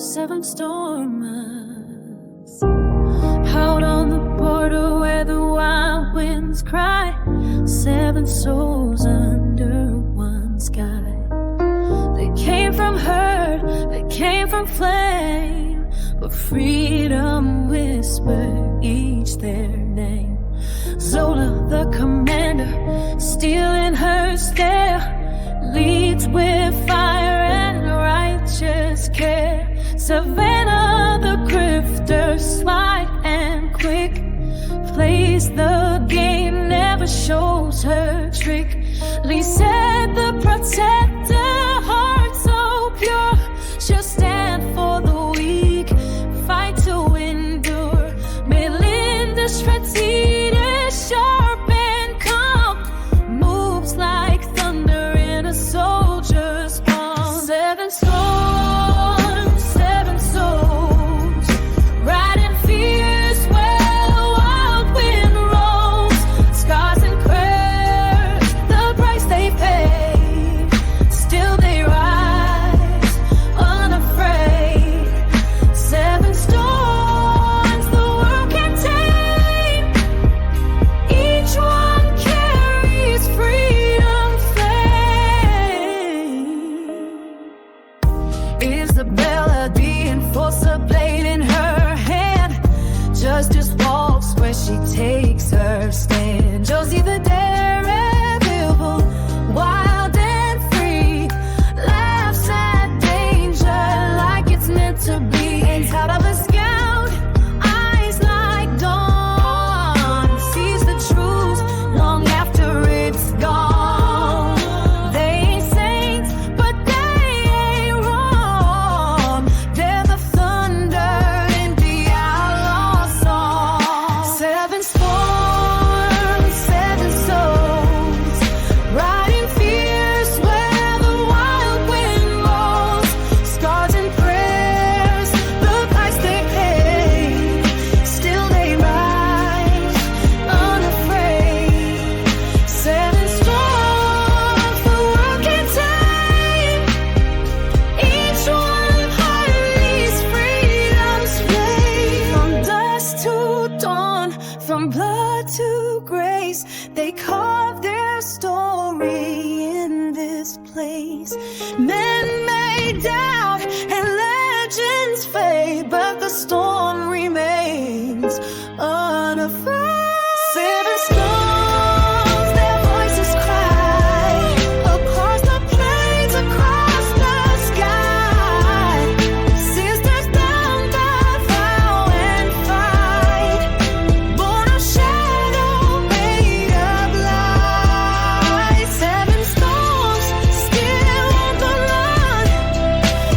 seven stormers. Out on the border where the wild winds cry, 7 souls under one sky. They came from hurt, they came from flame, but freedom whispered each their name. Zola, the commander, steel in her stare, leads with fire and righteous care. Savannah, the grifter, sly and quick, plays the game, never shows her trick. Lee said, the protector, heart so pure, she'll stand for the weak, fight to endure. Melinda Stratida, sharp and calm, moves like thunder in a soldier's palm. 7 storms, 7 souls, riding fierce where the wild wind rolls. Scars and prayers, the price they pay, still they rise unafraid. 7 storms the world can tame, each one carries freedom's flame. Isabella, the enforcer, blade in her hand, justice walks where she takes her stand. Josie the daredevil, wild and free, laughs at danger like it's meant to be. Hangs out of a scout, eyes like dawn, sees the truth long after it's gone. They ain't saints, but they ain't wrong. They're the thunder in the outlaw song. 7 storms, 7 souls, riding fierce where the wild wind rolls. Scars and prayers, the price they pay, still they rise unafraid. 7 storms the world can tame, each one carries freedom's flame. From dusk to dawn, from blood to grace, they carve their story in this place. Men may doubt and legends fade, but the storm remains unafraid. 7 storms, their voices cry across the plains, across the sky. Sisters bound by vow and fight, born of shadow, made of light. 7 storms still on the run,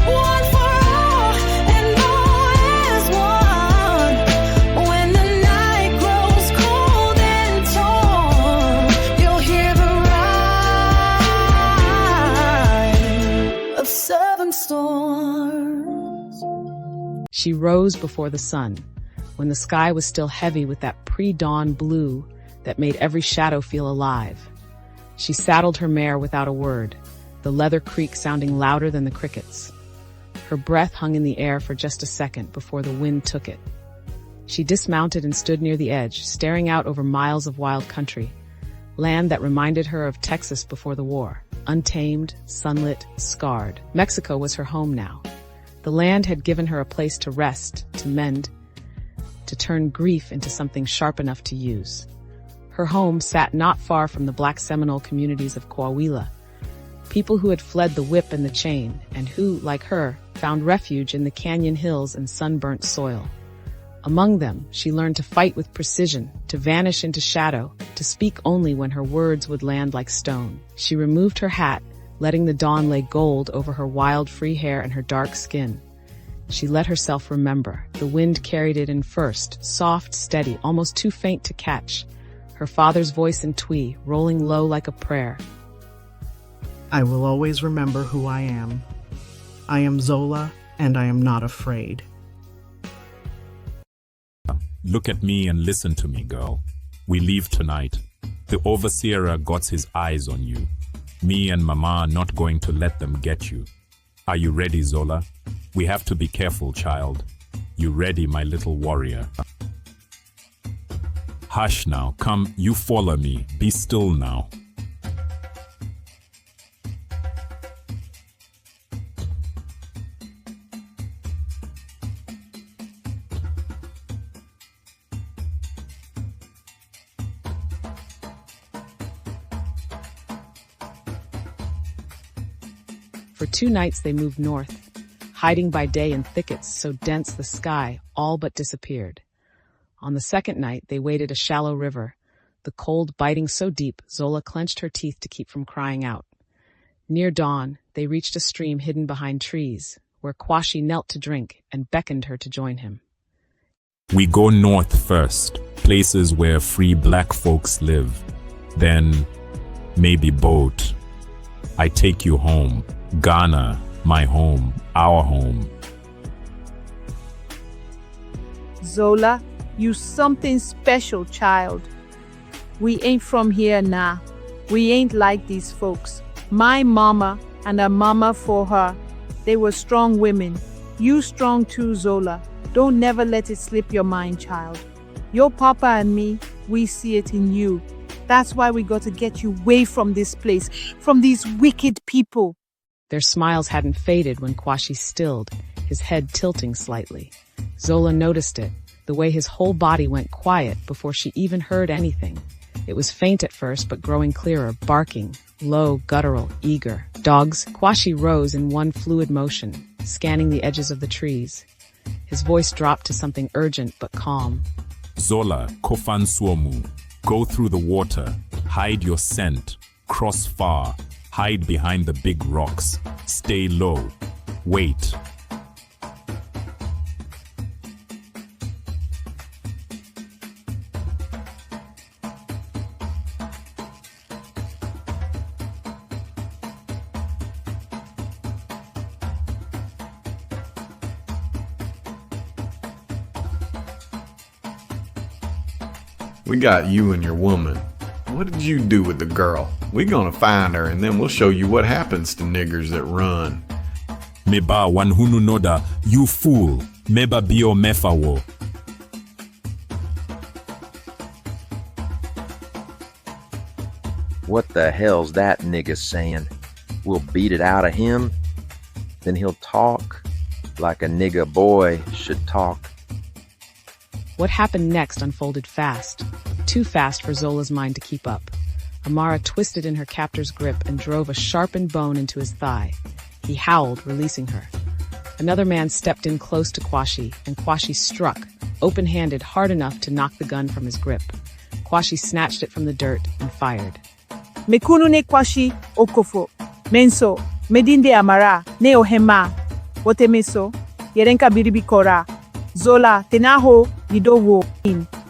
one for all and all as one. When the night grows cold and torn, you'll hear the rhyme of 7 storms. She rose before the sun, when the sky was still heavy with that pre-dawn blue that made every shadow feel alive. She saddled her mare without a word, the leather creak sounding louder than the crickets. Her breath hung in the air for just a second before the wind took it. She dismounted and stood near the edge, staring out over miles of wild country, land that reminded her of Texas before the war, untamed, sunlit, scarred. Mexico was her home now. The land had given her a place to rest, to mend, to turn grief into something sharp enough to use. Her home sat not far from the Black Seminole communities of Coahuila, people who had fled the whip and the chain, and who, like her, found refuge in the canyon hills and sunburnt soil. Among them, she learned to fight with precision, to vanish into shadow, to speak only when her words would land like stone. She removed her hat, letting the dawn lay gold over her wild, free hair and her dark skin. She let herself remember. The wind carried it in first, soft, steady, almost too faint to catch. Her father's voice in Twi, rolling low like a prayer. I will always remember who I am. I am Zola, and I am not afraid. Look at me and listen to me, girl. We leave tonight. The overseer got his eyes on you. Me and Mama are not going to let them get you. Are you ready, Zola? We have to be careful, child. You ready, my little warrior? Hush now, come, you follow me. Be still now. For 2 nights they moved north, hiding by day in thickets so dense the sky all but disappeared. On the 2nd night they waded a shallow river, the cold biting so deep Zola clenched her teeth to keep from crying out. Near dawn, they reached a stream hidden behind trees, where Kwashi knelt to drink and beckoned her to join him. We go north first, places where free black folks live. Then, maybe boat. I take you home. Ghana, my home, our home. Zola, you something special, child. We ain't from here now. We ain't like these folks. My mama and a mama for her. They were strong women. You strong too, Zola. Don't never let it slip your mind, child. Your papa and me, we see it in you. That's why we got to get you away from this place, from these wicked people. Their smiles hadn't faded when Kwashi stilled, his head tilting slightly. Zola noticed it, the way his whole body went quiet before she even heard anything. It was faint at first, but growing clearer, barking, low, guttural, eager. Dogs. Kwashi rose in one fluid motion, scanning the edges of the trees. His voice dropped to something urgent but calm. Zola, Kofan Suomu. Go through the water, hide your scent, cross far, hide behind the big rocks, stay low, wait. We got you and your woman. What did you do with the girl? We're gonna find her and then we'll show you what happens to niggers that run. Meba wanhunu noda, you fool. Meba bio mefawo. What the hell's that nigga saying? We'll beat it out of him? Then he'll talk like a nigga boy should talk. What happened next unfolded fast, too fast for Zola's mind to keep up. Amara twisted in her captor's grip and drove a sharpened bone into his thigh. He howled, releasing her. Another man stepped in close to Kwashi, and Kwashi struck, open-handed, hard enough to knock the gun from his grip. Kwashi snatched it from the dirt and fired. Mekunu ne Kwashi okofo. Menso, medinde amara, ne ohema. Wote meso, yerenka biribi kora. Zola, tenaho, yidowo.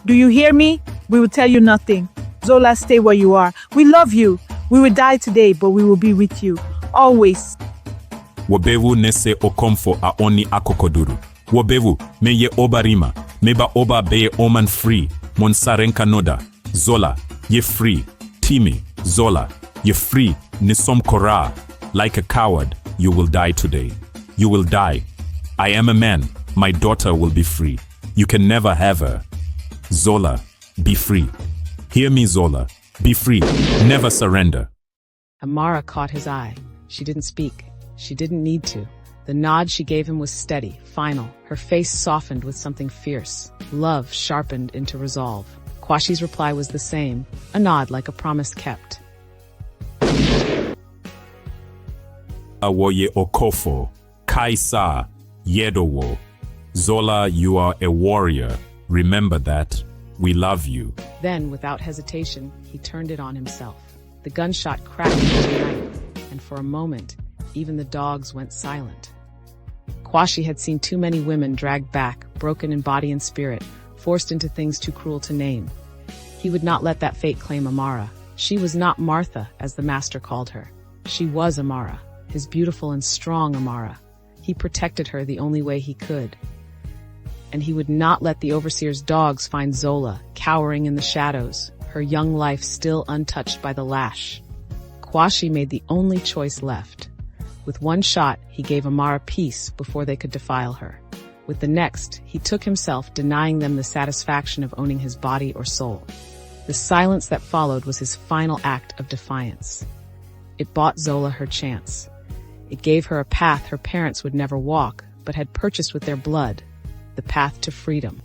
Do you hear me? We will tell you nothing. Zola, stay where you are. We love you. We will die today, but we will be with you. Always. Wobevu nese okomfo a oni akokoduru. Wobevu meye obarima. Meba oba beye oman free. Monsarenka noda. Zola, ye free. Timi, Zola, ye free. Nisom kora. Like a coward, you will die today. You will die. I am a man. My daughter will be free. You can never have her. Zola, be free. Hear me, Zola. Be free. Never surrender. Amara caught his eye. She didn't speak. She didn't need to. The nod she gave him was steady, final. Her face softened with something fierce. Love sharpened into resolve. Kwashi's reply was the same, a nod like a promise kept. Awoye okofo. Kaisa. Yedowo. Zola, you are a warrior. Remember that. We love you. Then, without hesitation, he turned it on himself. The gunshot cracked through the night, and for a moment, even the dogs went silent. Kwashi had seen too many women dragged back, broken in body and spirit, forced into things too cruel to name. He would not let that fate claim Amara. She was not Martha, as the master called her. She was Amara, his beautiful and strong Amara. He protected her the only way he could. And he would not let the overseer's dogs find Zola, cowering in the shadows, her young life still untouched by the lash. Kwashi made the only choice left. With one shot, he gave Amara peace before they could defile her. With the next, he took himself, denying them the satisfaction of owning his body or soul. The silence that followed was his final act of defiance. It bought Zola her chance. It gave her a path her parents would never walk, but had purchased with their blood, the path to freedom.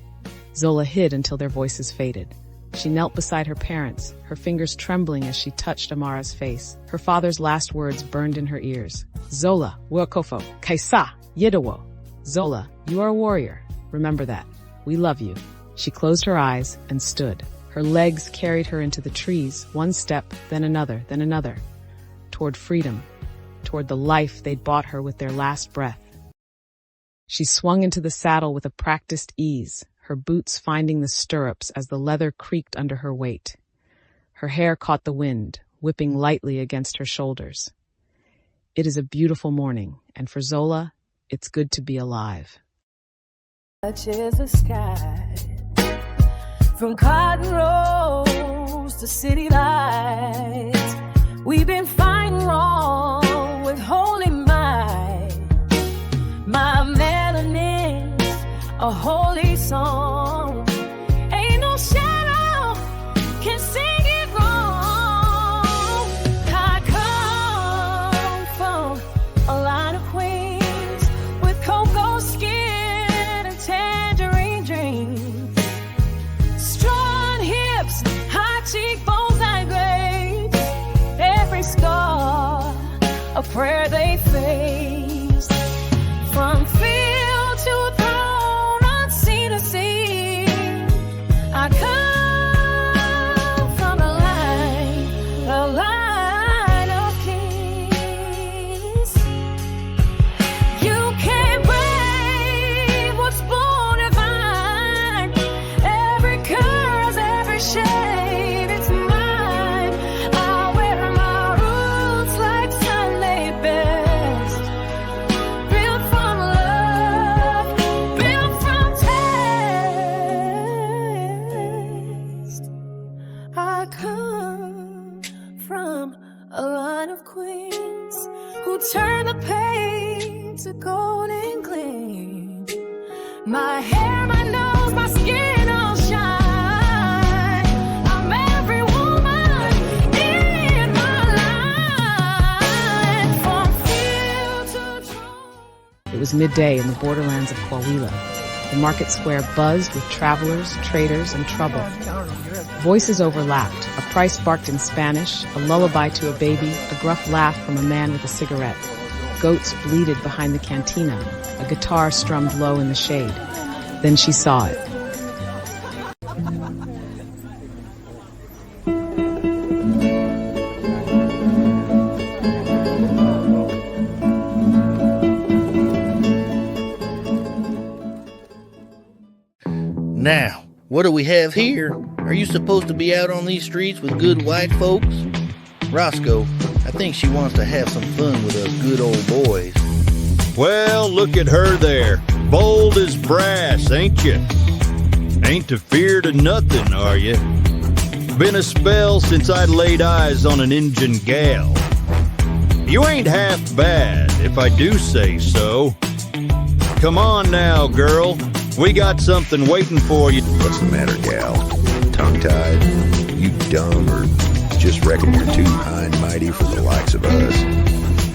Zola hid until their voices faded. She knelt beside her parents, her fingers trembling as she touched Amara's face. Her father's last words burned in her ears. Zola, Wakofo, Kaisa, Yidawo. Zola, you are a warrior. Remember that. We love you. She closed her eyes and stood. Her legs carried her into the trees, one step, then another, toward freedom, toward the life they'd bought her with their last breath. She swung into the saddle with a practiced ease, her boots finding the stirrups as the leather creaked under her weight. Her hair caught the wind, whipping lightly against her shoulders. It is a beautiful morning, and for Zola, it's good to be alive. Touches the sky, from cotton rows to city lights. We've been fighting wrong with holy might. My melanin's a holy song. Ain't no shadow can sing it wrong. I come from a line of queens with cocoa skin and tangerine dreams. Strong hips, high cheekbones like grapes. Every scar, a prayer they face. From field to throne, unseen to see. I come from a line of kings. You can't break what's born divine. Every curse, every shade, it's mine. I wear my roots like Sunday best. Built from love, built from taste. I come from a line of queens who turn the pain to golden gleam. My hair, my nose, my skin all shine. I'm every woman in my line. From field to throne. It was midday in the borderlands of Coahuila. The market square buzzed with travelers, traders, and trouble. Voices overlapped. A price barked in Spanish, a lullaby to a baby, a gruff laugh from a man with a cigarette. Goats bleated behind the cantina. A guitar strummed low in the shade. Then she saw it. Now, what do we have here? Are you supposed to be out on these streets with good white folks? Roscoe, I think she wants to have some fun with us good old boys. Well, look at her there. Bold as brass, ain't you? Ain't afeard of nothing, are you? Been a spell since I laid eyes on an Injun gal. You ain't half bad, if I do say so. Come on now, girl. We got something waiting for you. What's the matter, gal? Tongue-tied? You dumb or just reckon you're too high and mighty for the likes of us?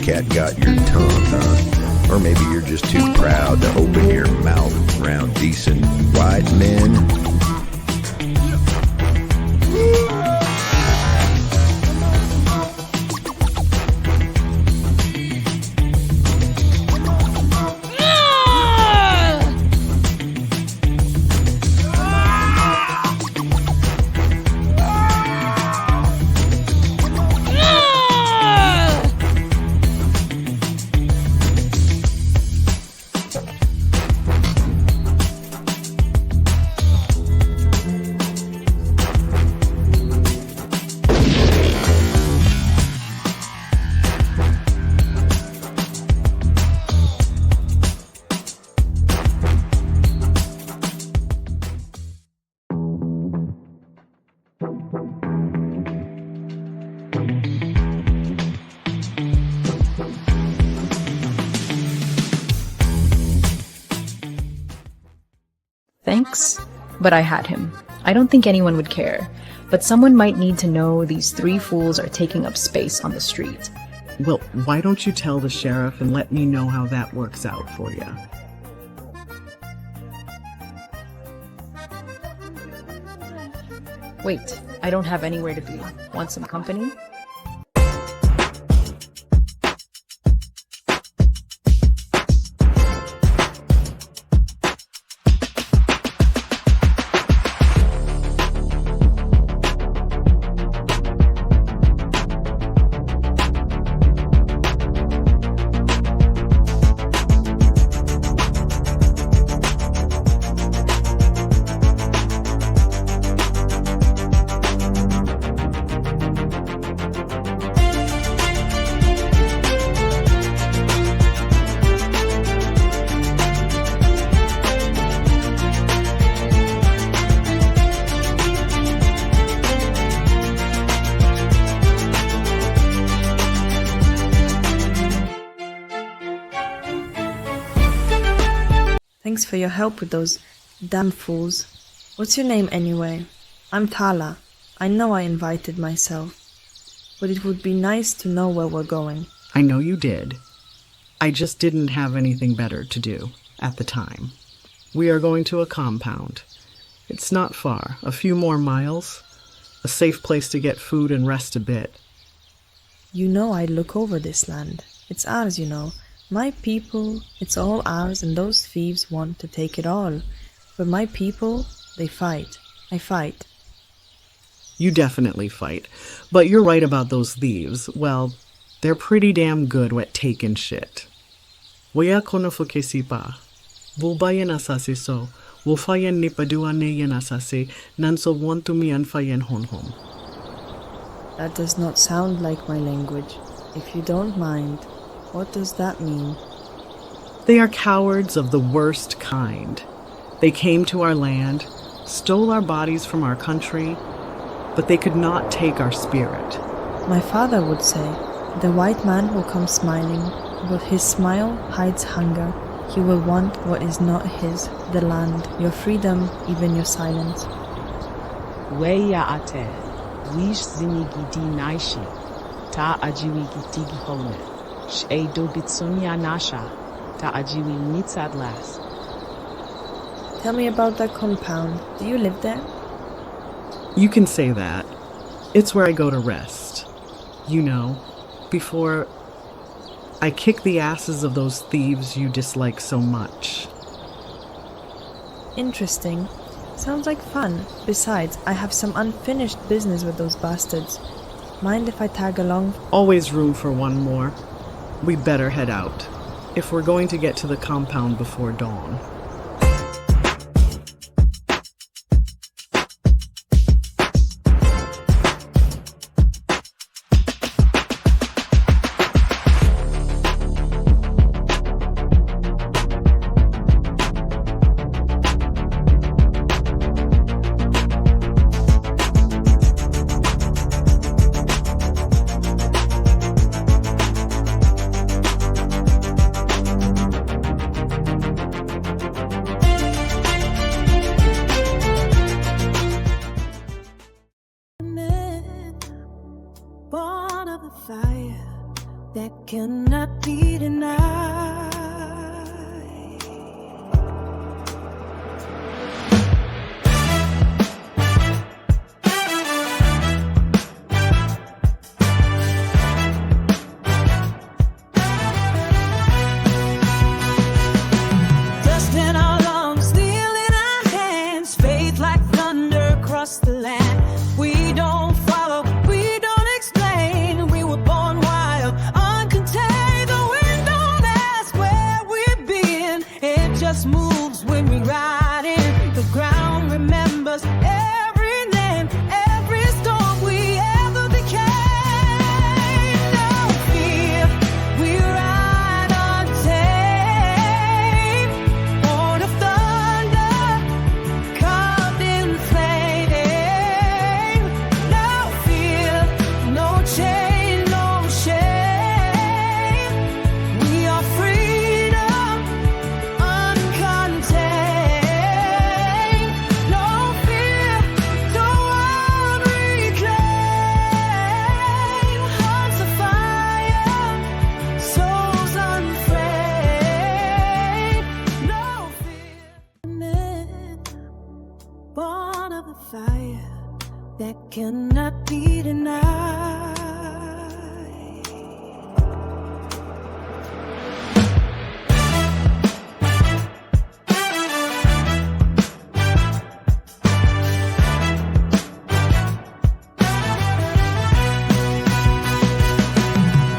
Cat got your tongue, huh? Or maybe you're just too proud to open your mouth around decent white men? Thanks, but I had him. I don't think anyone would care, but someone might need to know these 3 fools are taking up space on the street. Well, why don't you tell the sheriff and let me know how that works out for you? Wait, I don't have anywhere to be. Want some company? Thanks for your help with those damn fools. What's your name anyway? I'm Tala. I know I invited myself, but it would be nice to know where we're going. I know you did. I just didn't have anything better to do at the time. We are going to a compound. It's not far, a few more miles. A safe place to get food and rest a bit. You know I'd look over this land. It's ours, you know. My people, it's all ours, and those thieves want to take it all. But my people, they fight. I fight. You definitely fight. But you're right about those thieves. Well, they're pretty damn good at taking shit. Waya konofo kesipa. Bulbayan asase so. Wolfayan nipadua neyan asase. Nanso wantumi anfayan honhom. That does not sound like my language. If you don't mind, what does that mean? They are cowards of the worst kind. They came to our land, stole our bodies from our country, but they could not take our spirit. My father would say, the white man will come smiling, but his smile hides hunger. He will want what is not his, the land, your freedom, even your silence. Weya ate, wish zini gidi naishi, ta ajiwi gitigi hone, sh'eido bitsunya nasha, ta ajiwi nitzad las. Tell me about that compound. Do you live there? You can say that. It's where I go to rest. You know, before I kick the asses of those thieves you dislike so much. Interesting. Sounds like fun. Besides, I have some unfinished business with those bastards. Mind if I tag along? Always room for one more. We better head out, if we're going to get to the compound before dawn. Born of a fire that cannot be denied. Dust in our lungs, steel in our hands, faith like thunder across the land. We don't follow, we don't explain. We were born wild, uncontained. The wind don't ask where we've been. It just moves when we ride in. The ground remembers every name, every storm we ever became. No fear, we ride untamed. Born of thunder, carved in flame. No fear, no chain, no shame. We are freedom, uncontained. cannot be denied.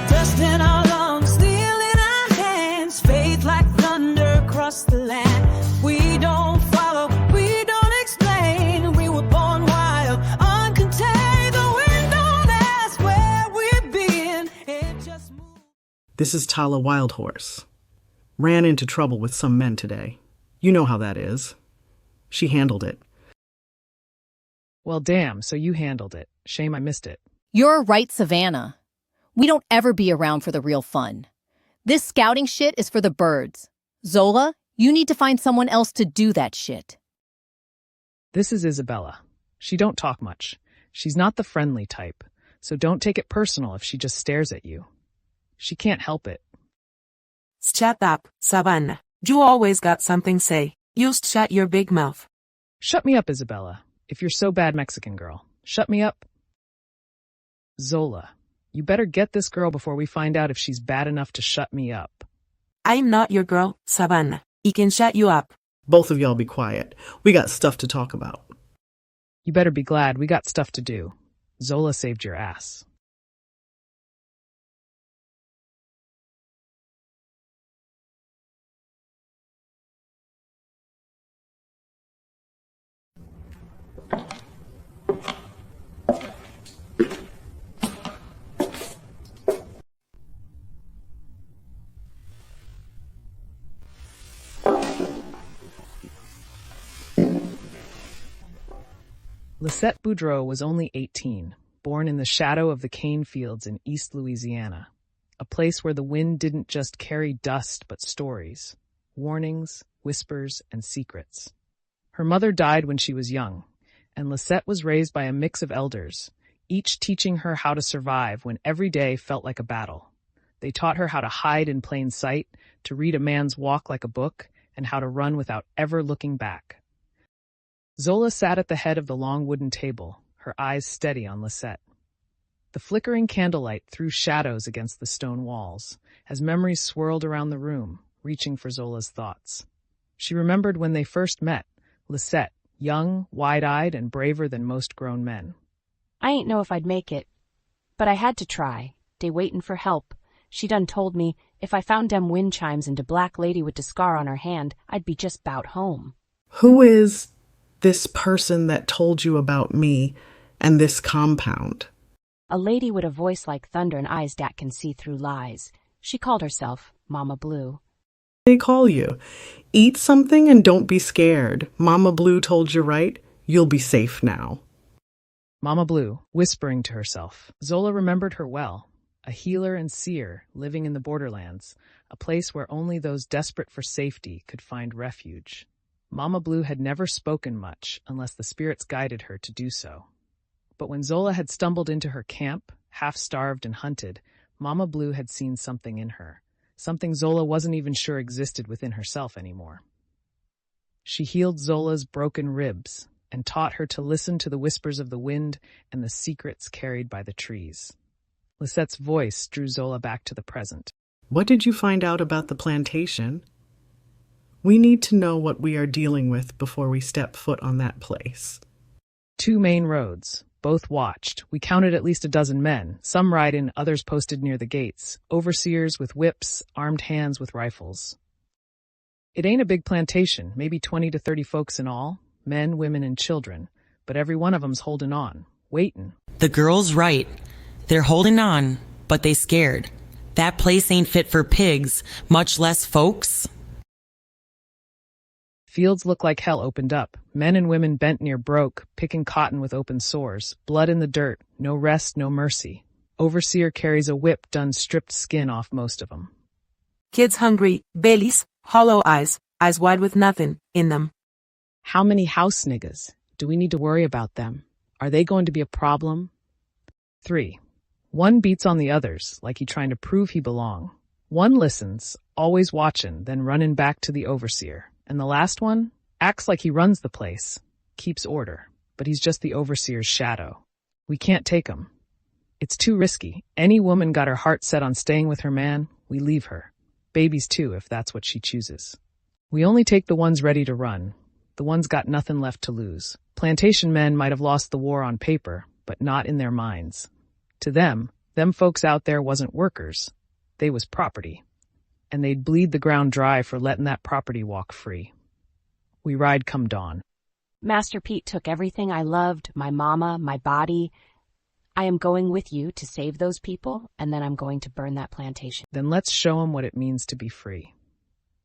Dust in our lungs, steel in our hands, faith like thunder across the land. We don't follow, we don't explain. We were born wild, uncontained. The wind don't ask where we've been. It just moves. This is Tala Wildhorse. Ran into trouble with some men today. You know how that is. She handled it. Well, damn, so you handled it. Shame I missed it. You're right, Savannah. We don't ever be around for the real fun. This scouting shit is for the birds. Zola, you need to find someone else to do that shit. This is Isabella. She don't talk much. She's not the friendly type, so don't take it personal if she just stares at you. She can't help it. Shut up, Savannah. You always got something say. Just shut your big mouth. Shut me up, Isabella. If you're so bad, Mexican girl. Shut me up. Zola, you better get this girl before we find out if she's bad enough to shut me up. I'm not your girl, Savannah. I can shut you up. Both of y'all be quiet. We got stuff to talk about. You better be glad we got stuff to do. Zola saved your ass. Lisette Boudreau was only 18, born in the shadow of the cane fields in East Louisiana, a place where the wind didn't just carry dust but stories, warnings, whispers, and secrets. Her mother died when she was young, and Lisette was raised by a mix of elders, each teaching her how to survive when every day felt like a battle. They taught her how to hide in plain sight, to read a man's walk like a book, and how to run without ever looking back. Zola sat at the head of the long wooden table, her eyes steady on Lisette. The flickering candlelight threw shadows against the stone walls, as memories swirled around the room, reaching for Zola's thoughts. She remembered when they first met, Lisette, young, wide-eyed, and braver than most grown men. I ain't know if I'd make it, but I had to try. Dey waitin' for help. She done told me if I found dem wind chimes and de black lady with de scar on her hand, I'd be just 'bout home. Who is this person that told you about me and this compound? A lady with a voice like thunder and eyes dat can see through lies. She called herself Mama Blue. They call you. Eat something and don't be scared. Mama Blue told you right. You'll be safe now. Mama Blue, whispering to herself. Zola remembered her well. A healer and seer living in the borderlands, a place where only those desperate for safety could find refuge. Mama Blue had never spoken much unless the spirits guided her to do so. But when Zola had stumbled into her camp, half-starved and hunted, Mama Blue had seen something in her, something Zola wasn't even sure existed within herself anymore. She healed Zola's broken ribs and taught her to listen to the whispers of the wind and the secrets carried by the trees. Lisette's voice drew Zola back to the present. What did you find out about the plantation? We need to know what we are dealing with before we step foot on that place. 2 main roads, both watched. We counted at least a dozen men, some riding, others posted near the gates, overseers with whips, armed hands with rifles. It ain't a big plantation, maybe 20 to 30 folks in all, men, women, and children, but every one of 'em's holding on, waiting. The girl's right. They're holding on, but they scared. That place ain't fit for pigs, much less folks. Fields look like hell opened up. Men and women bent near broke, picking cotton with open sores. Blood in the dirt. No rest, no mercy. Overseer carries a whip done stripped skin off most of them. Kids hungry, bellies, hollow eyes wide with nothing in them. How many house niggas? Do we need to worry about them? Are they going to be a problem? 3. One beats on the others, like he trying to prove he belong. One listens, always watching, then running back to the overseer. And the last one acts like he runs the place, keeps order, but he's just the overseer's shadow. We can't take 'em. It's too risky. Any woman got her heart set on staying with her man, we leave her. Babies too, if that's what she chooses. We only take the ones ready to run, the ones got nothing left to lose. Plantation men might have lost the war on paper, but not in their minds. To them folks out there wasn't workers. They was property. And they'd bleed the ground dry for letting that property walk free. We ride come dawn. Master Pete took everything I loved, my mama, my body. I am going with you to save those people, and then I'm going to burn that plantation. Then let's show 'em what it means to be free.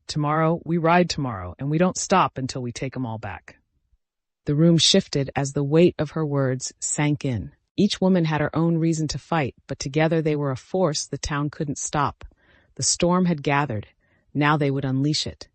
Tomorrow, we ride tomorrow, and we don't stop until we take 'em all back. The room shifted as the weight of her words sank in. Each woman had her own reason to fight, but together they were a force the town couldn't stop. The storm had gathered. Now they would unleash it.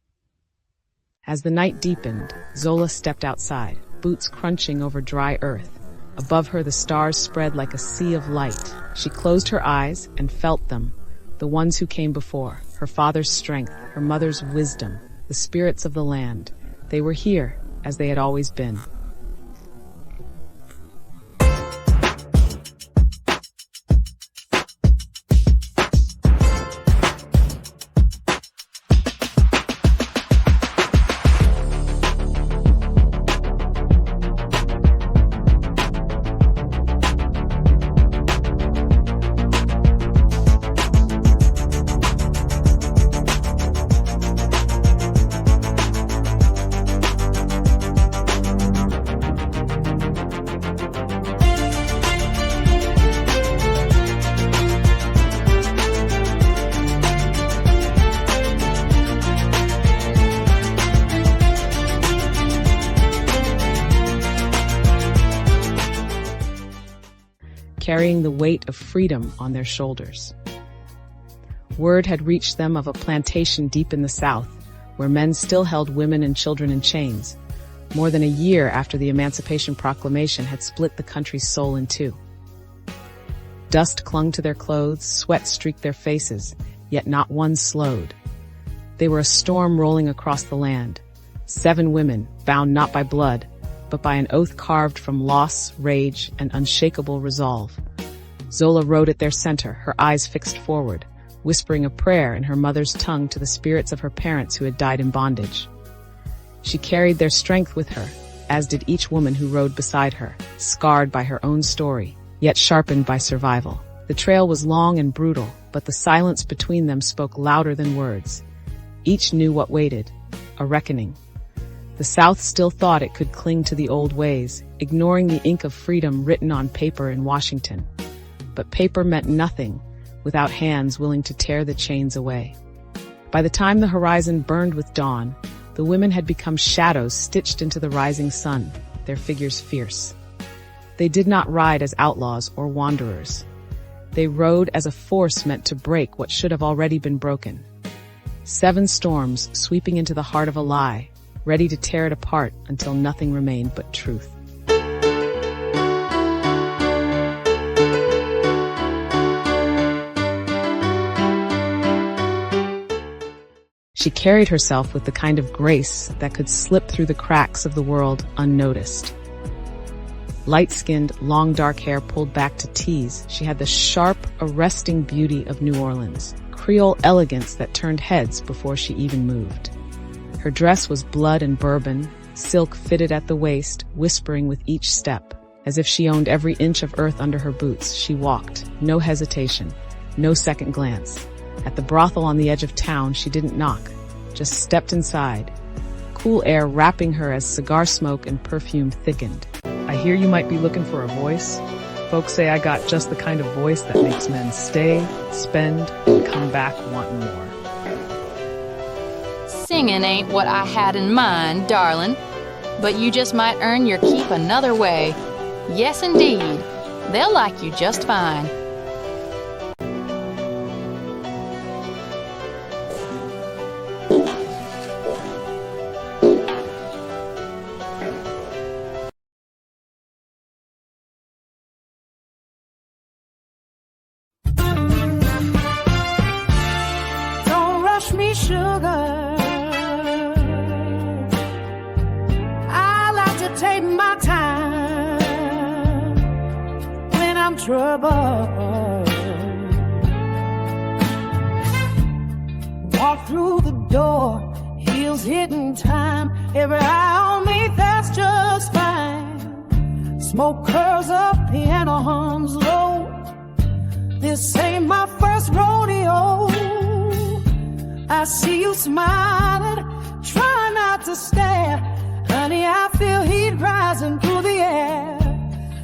As the night deepened, Zola stepped outside, boots crunching over dry earth. Above her, the stars spread like a sea of light. She closed her eyes and felt them, the ones who came before, her father's strength, her mother's wisdom, the spirits of the land. They were here, as they had always been. Carrying the weight of freedom on their shoulders. Word had reached them of a plantation deep in the South, where men still held women and children in chains, more than a year after the Emancipation Proclamation had split the country's soul in two. Dust clung to their clothes, sweat streaked their faces, yet not one slowed. They were a storm rolling across the land. 7 women, bound not by blood, but by an oath carved from loss, rage, and unshakable resolve. Zola rode at their center, her eyes fixed forward, whispering a prayer in her mother's tongue to the spirits of her parents who had died in bondage. She carried their strength with her, as did each woman who rode beside her, scarred by her own story, yet sharpened by survival. The trail was long and brutal, but the silence between them spoke louder than words. Each knew what waited, a reckoning. The South still thought it could cling to the old ways, ignoring the ink of freedom written on paper in Washington. But paper meant nothing without hands willing to tear the chains away. By the time the horizon burned with dawn, the women had become shadows stitched into the rising sun, their figures fierce. They did not ride as outlaws or wanderers. They rode as a force meant to break what should have already been broken. 7 storms sweeping into the heart of a lie, ready to tear it apart until nothing remained but truth. She carried herself with the kind of grace that could slip through the cracks of the world unnoticed. Light-skinned, long dark hair pulled back to tease, she had the sharp, arresting beauty of New Orleans, Creole elegance that turned heads before she even moved. Her dress was blood and bourbon, silk fitted at the waist, whispering with each step. As if she owned every inch of earth under her boots, she walked, no hesitation, no second glance. At the brothel on the edge of town, she didn't knock, just stepped inside, cool air wrapping her as cigar smoke and perfume thickened. I hear you might be looking for a voice. Folks say I got just the kind of voice that makes men stay, spend, and come back wanting more. Singing ain't what I had in mind, darling, but you just might earn your keep another way. Yes, indeed. They'll like you just fine. Don't rush me, sugar. I like to take my time. trouble. Walk through the door, heels hitting time. Every eye on me, that's just fine. Smoke curls up, piano hums low. This ain't my first rodeo. I see you smiling, try not to stare. Honey, I feel heat rising through the air.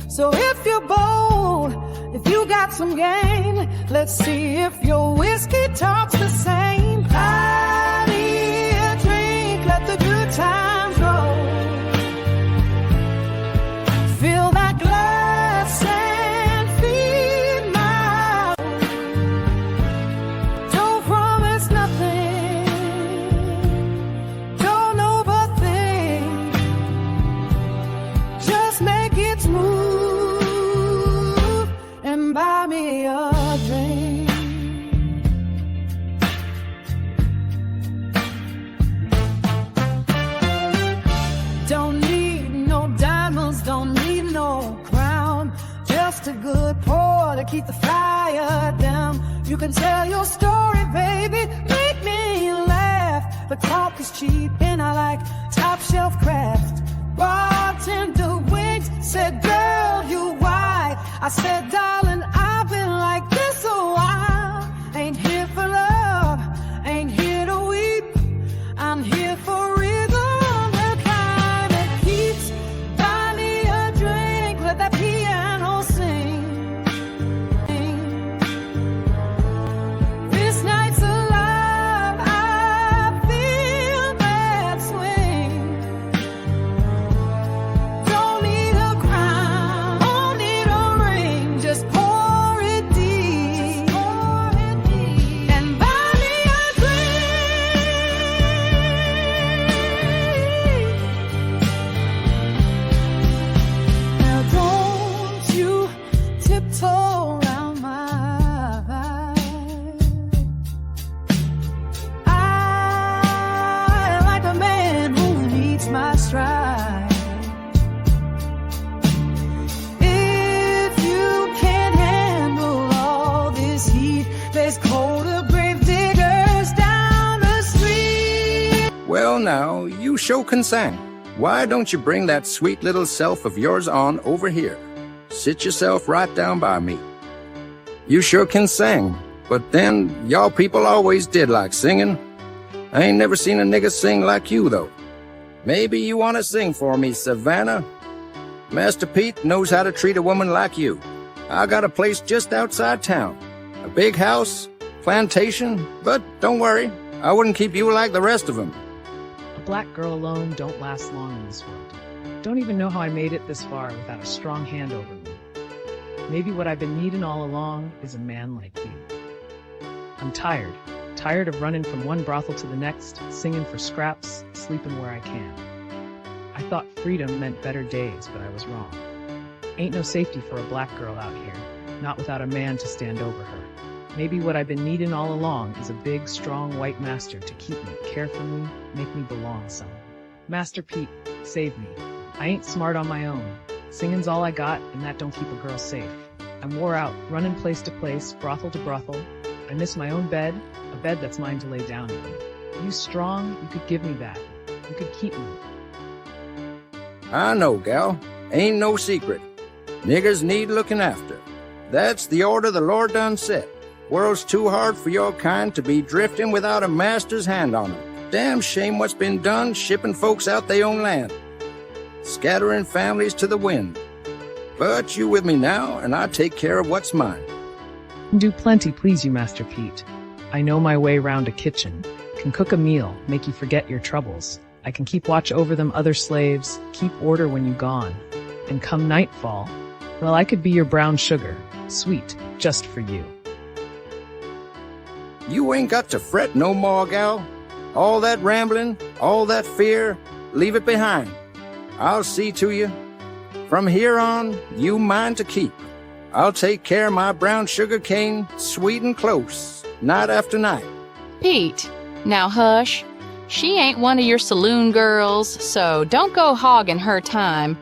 So if you're bold, if you got some game, let's see if your whiskey talks the same. I need a drink, let the good times roll. Fill that glass and feed my soul. Don't promise nothing, don't overthink. Just make it smooth and buy me a drink. Don't need no diamonds, don't need no crown. Just a good pour to keep the fire down. You can tell your story, baby, make me laugh. The talk is cheap and I like top shelf craft. Bartender winked, said, girl, you why? I said, darling, I've been like this a while. Ain't here for love, ain't here to weep. I'm here for rhythm, the kind that keeps. Buy me a drink, let that piano sing. This night's alive, I feel that swing. Don't need a crown, don't need a ring, just pour it deep. And buy me a drink. Now don't you tiptoe around my vibe. I like a man who meets my stride. If you can't handle all this heat, there's colder grave diggers down the street. Well, now, you sure can sing. Why don't you bring that sweet little self of yours on over here? Sit yourself right down by me. You sure can sing, but then y'all people always did like singing. I ain't never seen a nigga sing like you, though. Maybe you want to sing for me, Savannah? Master Pete knows how to treat a woman like you. I got a place just outside town. A big house, plantation, but don't worry, I wouldn't keep you like the rest of them. A black girl alone don't last long in this world. Don't even know how I made it this far without a strong hand over me. Maybe what I've been needing all along is a man like you. I'm tired of running from one brothel to the next, singing for scraps, sleeping where I can. I thought freedom meant better days, but I was wrong. Ain't no safety for a black girl out here, not without a man to stand over her. Maybe what I've been needing all along is a big, strong white master to keep me, care for me, make me belong somewhere. Master Pete, save me. I ain't smart on my own. Singing's all I got, and that don't keep a girl safe. I'm wore out, running place to place, brothel to brothel. I miss my own bed, a bed that's mine to lay down in. You strong, you could give me that. You could keep me. I know, gal. Ain't no secret. Niggers need looking after. That's the order the Lord done set. World's too hard for your kind to be drifting without a master's hand on them. Damn shame what's been done shipping folks out they own land. Scattering families to the wind. But you with me now, and I take care of what's mine. Do plenty please you, Master Pete. I know my way round a kitchen, can cook a meal, make you forget your troubles. I can keep watch over them other slaves, keep order when you gone. And come nightfall, well, I could be your brown sugar, sweet, just for you. You ain't got to fret no more, gal. All that rambling, all that fear, leave it behind. I'll see to you. From here on, you mine to keep. I'll take care of my brown sugar cane, sweet and close, night after night. Pete, now hush. She ain't one of your saloon girls, so don't go hogging her time.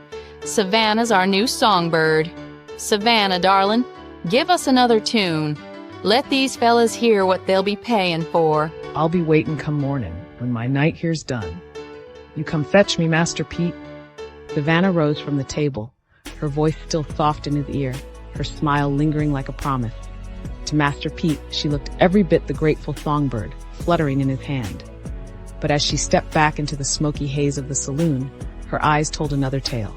Savannah's our new songbird. Savannah, darling, give us another tune. Let these fellas hear what they'll be paying for. I'll be waiting come morning, when my night here's done. You come fetch me, Master Pete. Savannah rose from the table, her voice still soft in his ear, her smile lingering like a promise. To Master Pete, she looked every bit the grateful songbird, fluttering in his hand. But as she stepped back into the smoky haze of the saloon, her eyes told another tale.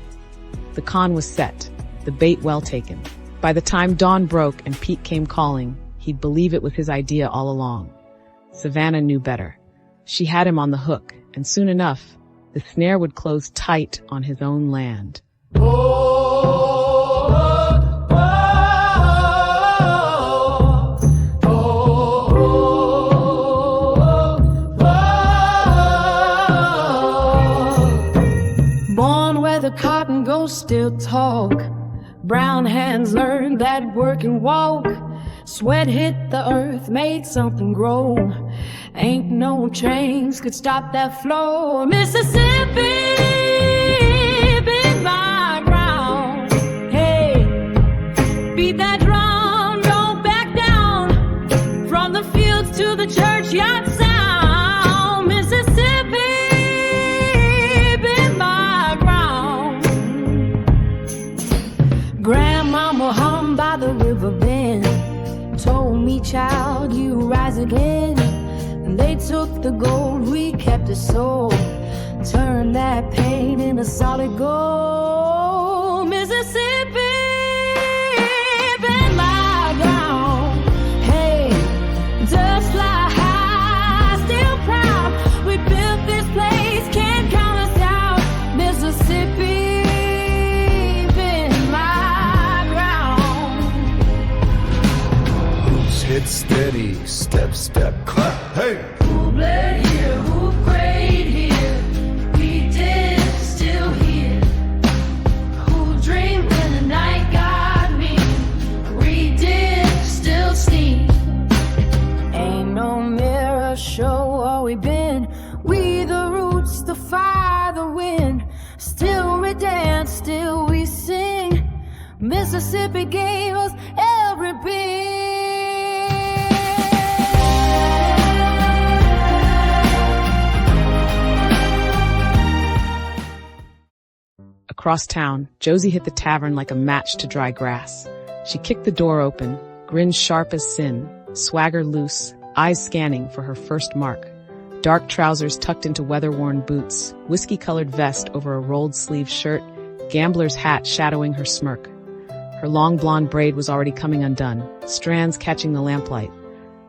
The con was set, the bait well taken. By the time dawn broke and Pete came calling, he'd believe it was his idea all along. Savannah knew better. She had him on the hook, and soon enough, the snare would close tight on his own land. Born where the cotton ghosts still talk, brown hands learned that work and walk. Sweat hit the earth, made something grow. Ain't no chains could stop that flow. Mississippi, been my ground. Hey, beat that drum, don't back down. From the fields to the churchyard sound. Mississippi, been my ground. Grandmama hung by the river bend, told me, child, you rise again. And they took the gold, we kept it so. Turned that pain into solid gold. Mississippi, been my ground. Hey, just fly high, still proud. We built this place, can't count us out. Mississippi, been my ground. Hit steady, step, step, clap, hey! Who bled here, who prayed here? We did, still here. Who dreamed when the night got me? We did, still see. Ain't no mirror show all we been. We the roots, the fire, the wind. Still we dance, still we sing. Mississippi gave us every beat. Across town, Josie hit the tavern like a match to dry grass. She kicked the door open, grinned sharp as sin, swagger loose, eyes scanning for her first mark. Dark trousers tucked into weather-worn boots, whiskey-colored vest over a rolled-sleeve shirt, gambler's hat shadowing her smirk. Her long blonde braid was already coming undone, strands catching the lamplight.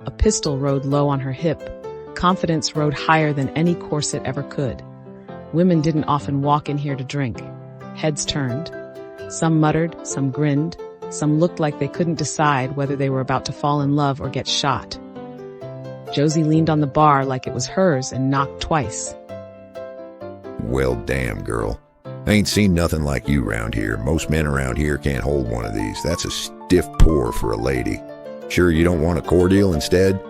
A pistol rode low on her hip. Confidence rode higher than any corset ever could. Women didn't often walk in here to drink. Heads turned. Some muttered, some grinned, some looked like they couldn't decide whether they were about to fall in love or get shot. Josie leaned on the bar like it was hers and knocked twice. Well, damn, girl. I ain't seen nothing like you round here. Most men around here can't hold one of these. That's a stiff pour for a lady. Sure you don't want a cordial instead?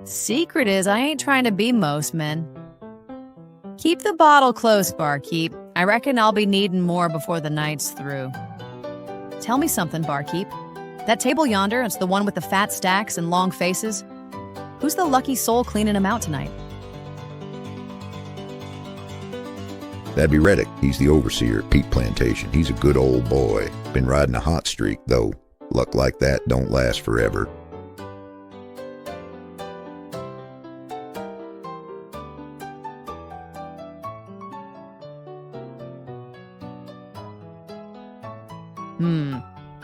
Secret is, I ain't trying to be most men. Keep the bottle close, barkeep. I reckon I'll be needing more before the night's through. Tell me something, barkeep. That table yonder, it's the one with the fat stacks and long faces. Who's the lucky soul cleaning them out tonight? That'd be Reddick. He's the overseer at Peat Plantation. He's a good old boy. Been riding a hot streak, though. Luck like that don't last forever.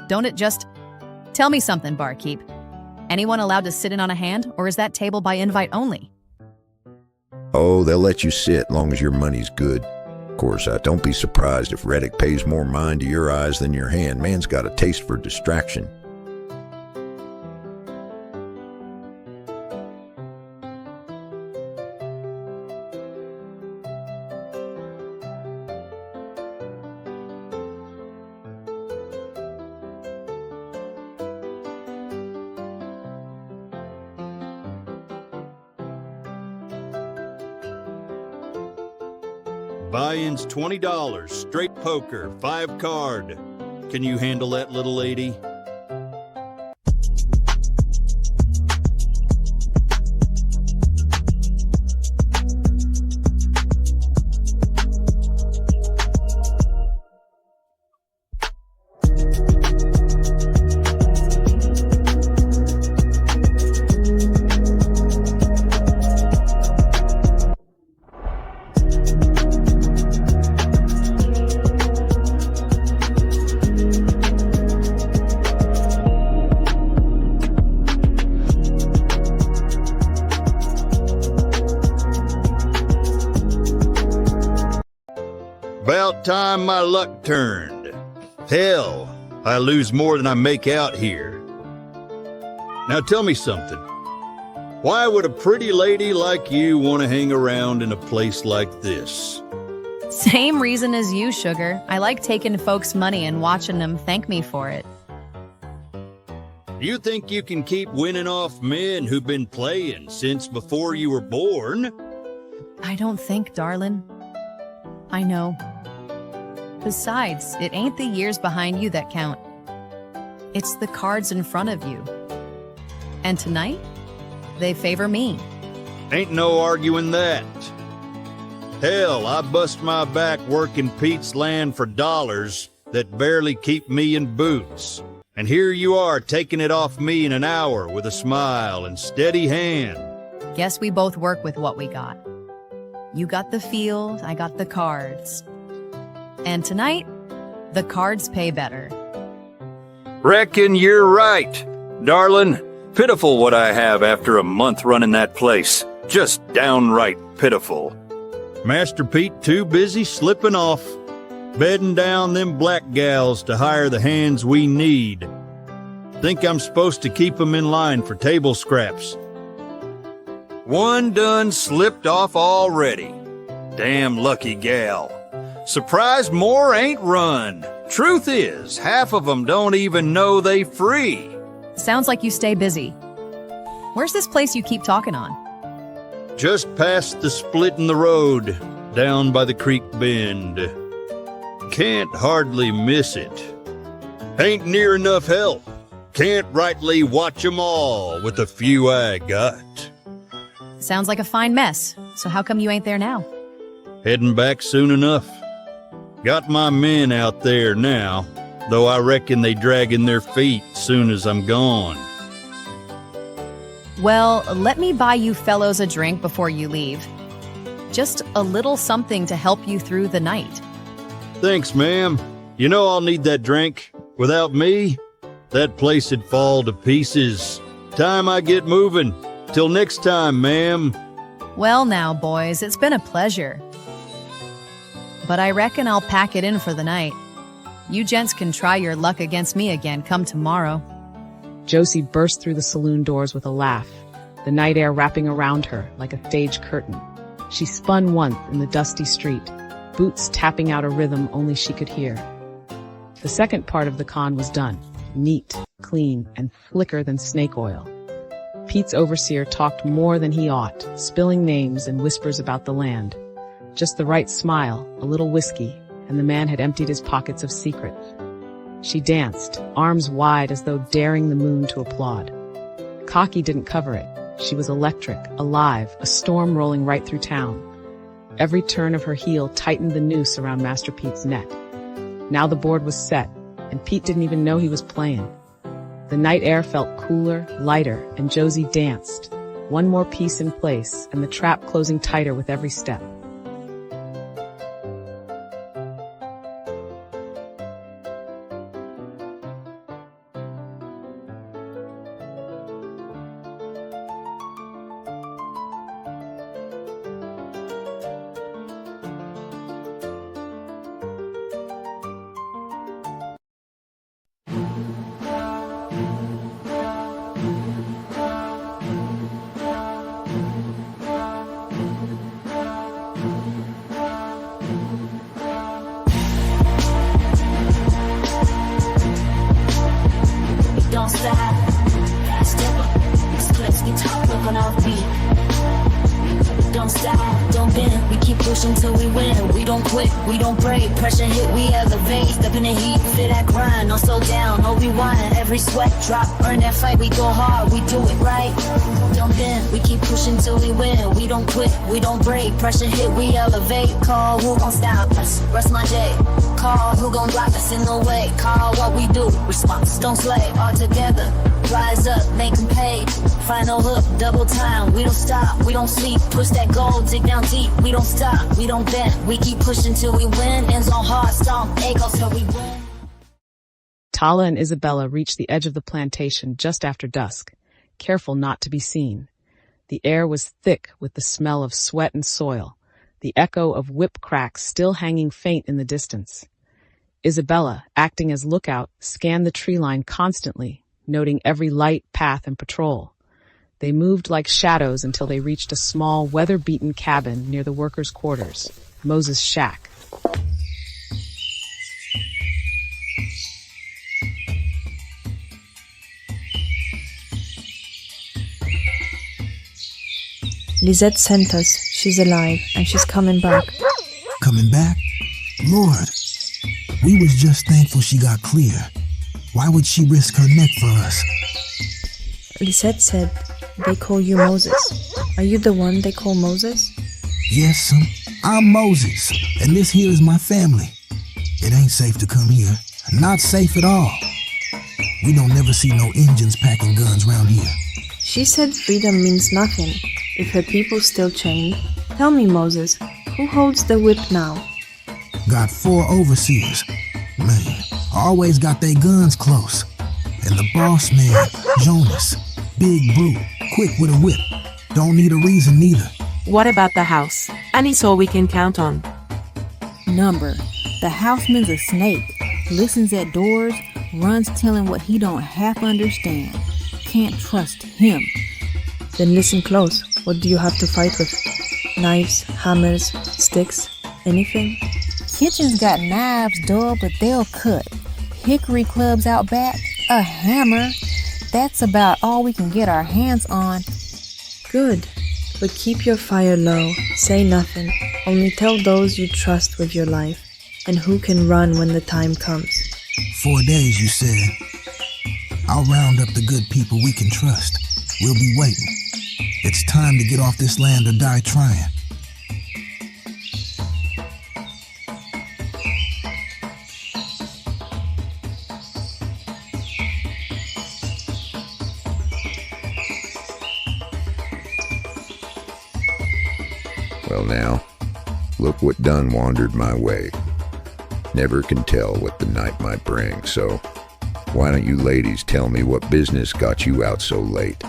Don't it just... Tell me something, barkeep. Anyone allowed to sit in on a hand, or is that table by invite only? Oh, they'll let you sit long as your money's good. Of course, don't be surprised if Reddick pays more mind to your eyes than your hand. Man's got a taste for distraction. Buy-in's $20, straight poker, 5 card. Can you handle that, little lady? About time my luck turned. Hell, I lose more than I make out here. Now tell me something. Why would a pretty lady like you want to hang around in a place like this? Same reason as you, sugar. I like taking folks' money and watching them thank me for it. You think you can keep winning off men who've been playing since before you were born? I don't think, darling. I know. Besides, it ain't the years behind you that count. It's the cards in front of you. And tonight, they favor me. Ain't no arguing that. Hell, I bust my back working Pete's land for dollars that barely keep me in boots. And here you are taking it off me in an hour with a smile and steady hand. Guess we both work with what we got. You got the field, I got the cards. And tonight, the cards pay better. Reckon you're right, darling. Pitiful what I have after a month running that place. Just downright pitiful. Master Pete too busy slipping off, bedding down them black gals to hire the hands we need. Think I'm supposed to keep 'em in line for table scraps. One done slipped off already. Damn lucky gal. Surprised more ain't run. Truth is, half of 'em don't even know they free. Sounds like you stay busy. Where's this place you keep talking on? Just past the split in the road, down by the creek bend. Can't hardly miss it. Ain't near enough help. Can't rightly watch 'em all with the few I got. Sounds like a fine mess. So how come you ain't there now? Heading back soon enough. Got my men out there now, though I reckon they dragging their feet soon as I'm gone. Well, let me buy you fellows a drink before you leave. Just a little something to help you through the night. Thanks, ma'am. You know I'll need that drink. Without me, that place'd fall to pieces. Time I get moving. Till next time, ma'am. Well now, boys, it's been a pleasure. But I reckon I'll pack it in for the night. You gents can try your luck against me again come tomorrow. Josie burst through the saloon doors with a laugh, the night air wrapping around her like a stage curtain. She spun once in the dusty street, boots tapping out a rhythm only she could hear. The second part of the con was done, neat, clean, and slicker than snake oil. Pete's overseer talked more than he ought, spilling names and whispers about the land. Just the right smile, a little whiskey, and the man had emptied his pockets of secrets. She danced, arms wide as though daring the moon to applaud. Cocky didn't cover it. She was electric, alive, a storm rolling right through town. Every turn of her heel tightened the noose around Master Pete's neck. Now the board was set, and Pete didn't even know he was playing. The night air felt cooler, lighter, and Josie danced. One more piece in place, and the trap closing tighter with every step. Don't stop, step up, express guitar, work on our feet. don't stop, don't bend. We keep pushing till we win. We don't quit, we don't break. Pressure hit, we elevate. Step in the heat, feel that grind. No slow down, no rewind. Every sweat drop, earn that fight. We go hard, we do it right. Don't bend, we keep pushing till we win. We don't quit, we don't break. Pressure hit, we elevate. Call who gon' stop us, rest my day. Call who gon' block us in the way. Call what we do, response, don't slay. All together, rise up, make them pay. Final hook, double time. We don't stop, we don't sleep. Push that goal, dig down deep. We don't stop, we don't bend. We keep pushing till we win. Ends on hard stomp, echoes till we win. Tala and Isabella reached the edge of the plantation just after dusk, careful not to be seen. The air was thick with the smell of sweat and soil, the echo of whip cracks still hanging faint in the distance. Isabella, acting as lookout, scanned the tree line constantly, noting every light, path, and patrol. They moved like shadows until they reached a small, weather-beaten cabin near the workers' quarters, Moses' shack. Lisette sent us. She's alive, and she's coming back. Coming back? Lord, we was just thankful she got clear. Why would she risk her neck for us? Lisette said they call you Moses. Are you the one they call Moses? Yes, son. I'm Moses, and this here is my family. It ain't safe to come here. Not safe at all. We don't never see no Injuns packing guns round here. She said freedom means nothing if her people still chained. Tell me, Moses, who holds the whip now? Got 4 overseers. Man, always got their guns close. And the boss man, Jonas, big brute, quick with a whip. Don't need a reason neither. What about the house? Any soul we can count on? Number. The houseman's a snake. Listens at doors, runs telling what he don't half understand. Can't trust him. Then listen close. What do you have to fight with? Knives, hammers, sticks, anything? Kitchen's got knives, dull, but they'll cut. Hickory clubs out back, a hammer. That's about all we can get our hands on. Good. But keep your fire low. Say nothing. Only tell those you trust with your life and who can run when the time comes. 4 days, you said. I'll round up the good people we can trust. We'll be waiting. It's time to get off this land or die trying. Well now, look what done wandered my way. Never can tell what the night might bring, so why don't you ladies tell me what business got you out so late?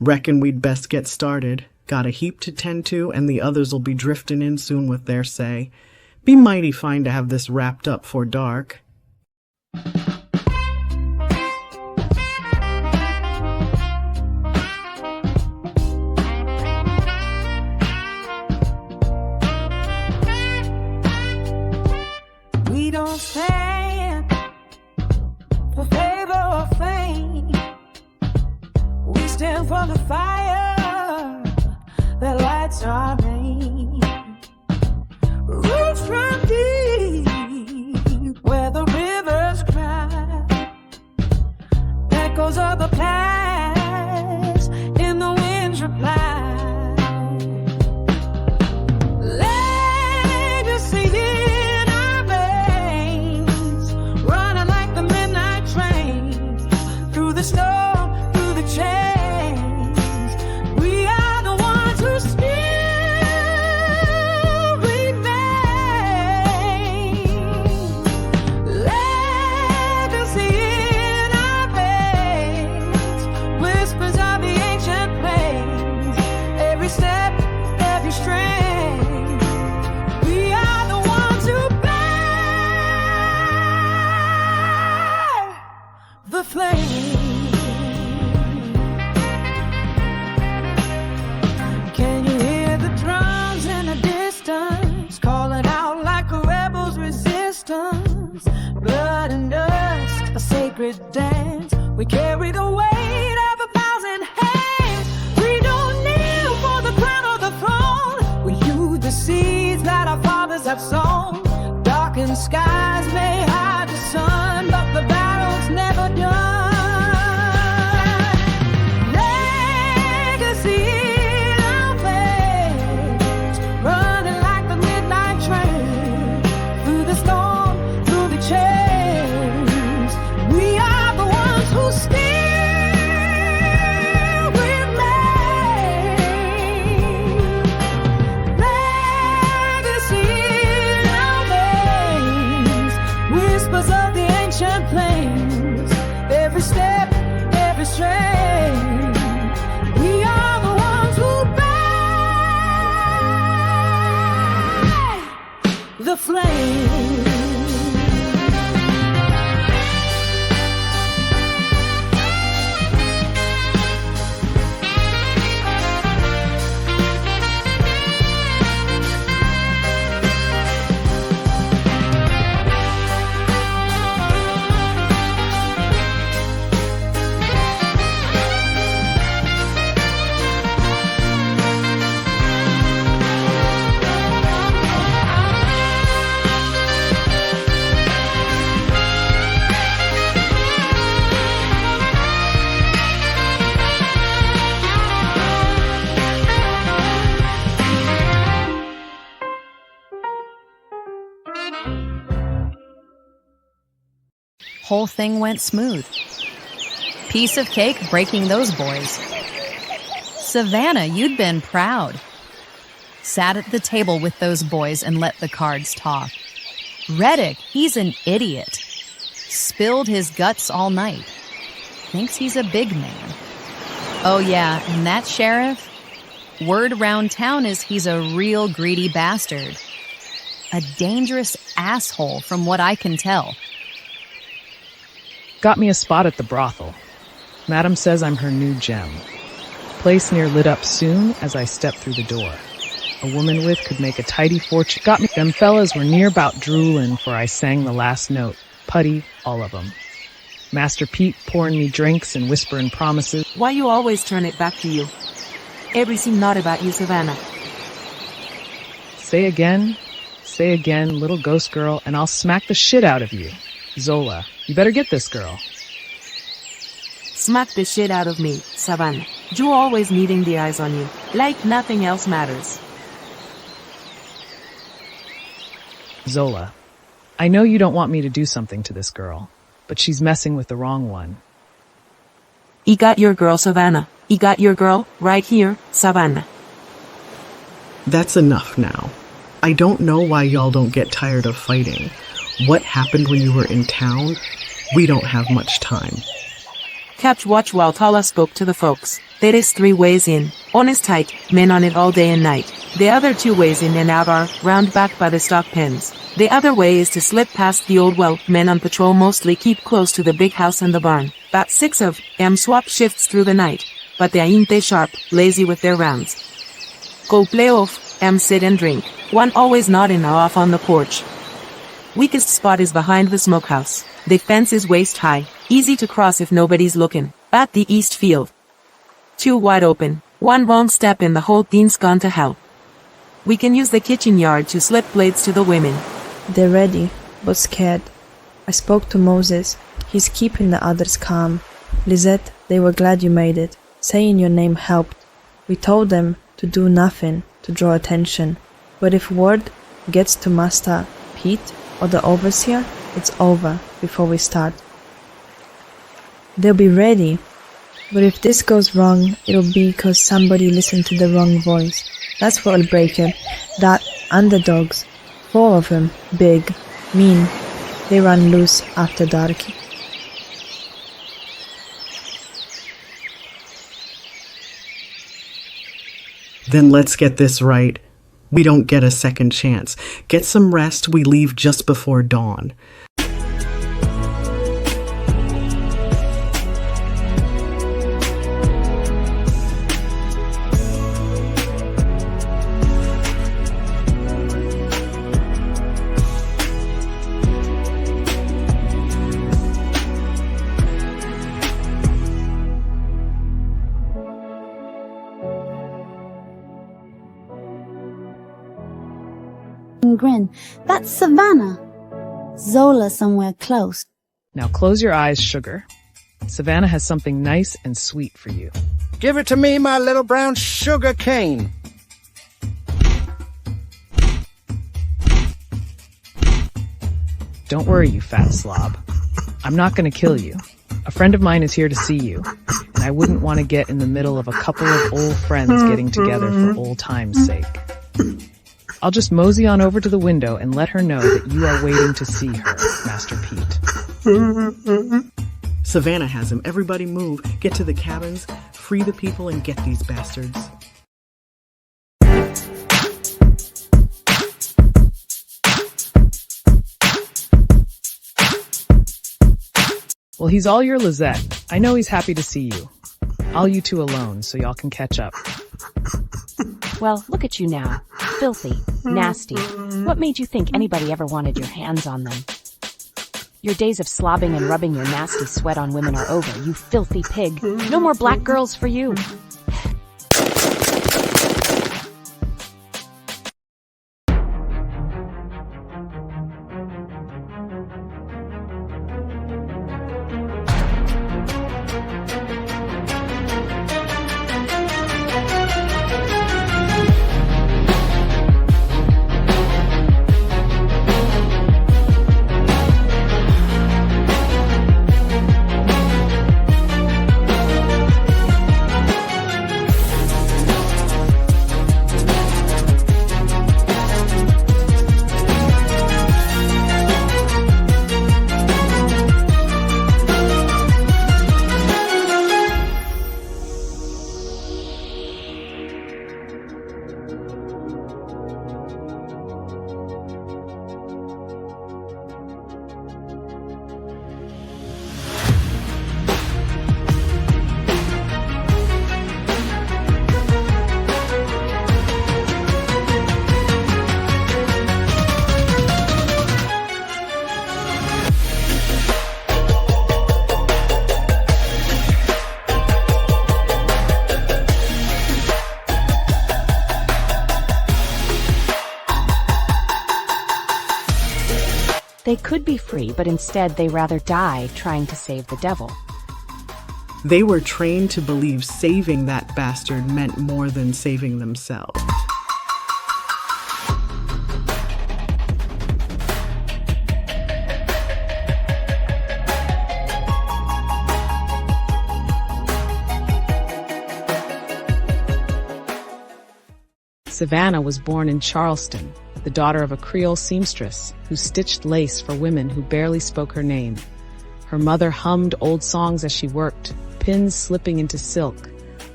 Reckon we'd best get started. Got a heap to tend to, and the others'll be drifting in soon with their say. Be mighty fine to have this wrapped up 'fore dark. We don't stand for favor or fame. We stand for the fire that lights our name. Roots run deep where the rivers cry. Echoes of the past in the wind's reply. Legacy in our veins, running like the midnight train through the snow, through the chains. We are the ones who still remain. carry the weight of 1,000 hands. We don't kneel for the crown or the throne. We use the seeds that our fathers have sown. Darkened skies may hide the sun, but the battle's never done. Every step, every strain, we are the ones who bear the flame. Whole thing went smooth. Piece of cake breaking those boys. Savannah, you'd been proud. Sat at the table with those boys and let the cards talk. Reddick, he's an idiot. Spilled his guts all night. Thinks he's a big man. Oh yeah, and that sheriff? Word round town is he's a real greedy bastard. A dangerous asshole from what I can tell. Got me a spot at the brothel. Madam says I'm her new gem. Place near lit up soon as I step through the door. A woman with could make a tidy fortune. Got me. Them fellas were near about drooling for I sang the last note. Putty, all of them. Master Pete pouring me drinks and whispering promises. Why you always turn it back to you? Everything not about you, Savannah. Say again, little ghost girl, and I'll smack the shit out of you. Zola, you better get this girl. Smack the shit out of me, Savannah. You always needing the eyes on you, like nothing else matters. Zola, I know you don't want me to do something to this girl, but she's messing with the wrong one. You got your girl, Savannah. You got your girl right here, Savannah. That's enough now. I don't know why y'all don't get tired of fighting. What happened when you were in town? We don't have much time. Catch watch while Tala spoke to the folks. There is 3 ways in. One is tight, men on it all day and night. The other 2 ways in and out are round back by the stock pens. The other way is to slip past the old well. Men on patrol mostly keep close to the big house and the barn. About 6 of them swap shifts through the night, but they ain't they sharp, lazy with their rounds. Go play off, sit and drink. One always nodding off on the porch. Weakest spot is behind the smokehouse. The fence is waist high, easy to cross if nobody's looking. At the east field. 2 wide open. 1 wrong step and the whole thing's gone to hell. We can use the kitchen yard to slip blades to the women. They're ready, but scared. I spoke to Moses. He's keeping the others calm. Lisette, they were glad you made it. Saying your name helped. We told them to do nothing to draw attention. But if word gets to Master Pete or the overseer, it's over before we start. They'll be ready. But if this goes wrong, it'll be because somebody listened to the wrong voice. That's what'll break it. That underdogs. 4 of them. Big. Mean. They run loose after dark. Then let's get this right. We don't get a second chance. Get some rest. We leave just before dawn. grin. That's Savannah. Zola somewhere close. Now close your eyes, sugar. Savannah has something nice and sweet for you. Give it to me, my little brown sugar cane. Don't worry, you fat slob. I'm not going to kill you. A friend of mine is here to see you, and I wouldn't want to get in the middle of a couple of old friends getting together for old time's sake. I'll just mosey on over to the window and let her know that you are waiting to see her, Master Pete. Savannah has him. Everybody move. Get to the cabins, free the people, and get these bastards. Well, he's all your Lizette. I know he's happy to see you. I'll you two alone so y'all can catch up. Well, look at you now. Filthy. Nasty. What made you think anybody ever wanted your hands on them? Your days of slobbing and rubbing your nasty sweat on women are over, you filthy pig. No more black girls for you. They could be free, but instead they rather die trying to save the devil. They were trained to believe saving that bastard meant more than saving themselves. Savannah was born in Charleston, the daughter of a Creole seamstress who stitched lace for women who barely spoke her name. Her mother hummed old songs as she worked, pins slipping into silk,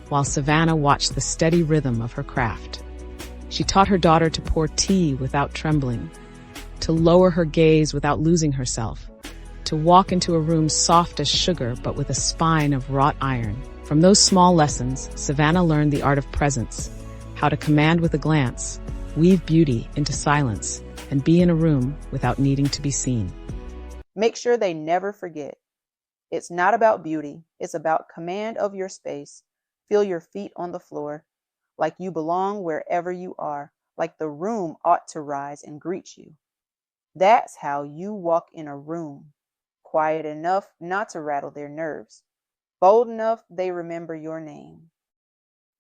while Savannah watched the steady rhythm of her craft. She taught her daughter to pour tea without trembling, to lower her gaze without losing herself, to walk into a room soft as sugar but with a spine of wrought iron. From those small lessons, Savannah learned the art of presence, how to command with a glance, weave beauty into silence, and be in a room without needing to be seen. Make sure they never forget. It's not about beauty. It's about command of your space. Feel your feet on the floor, like you belong wherever you are, like the room ought to rise and greet you. That's how you walk in a room, quiet enough not to rattle their nerves, bold enough they remember your name.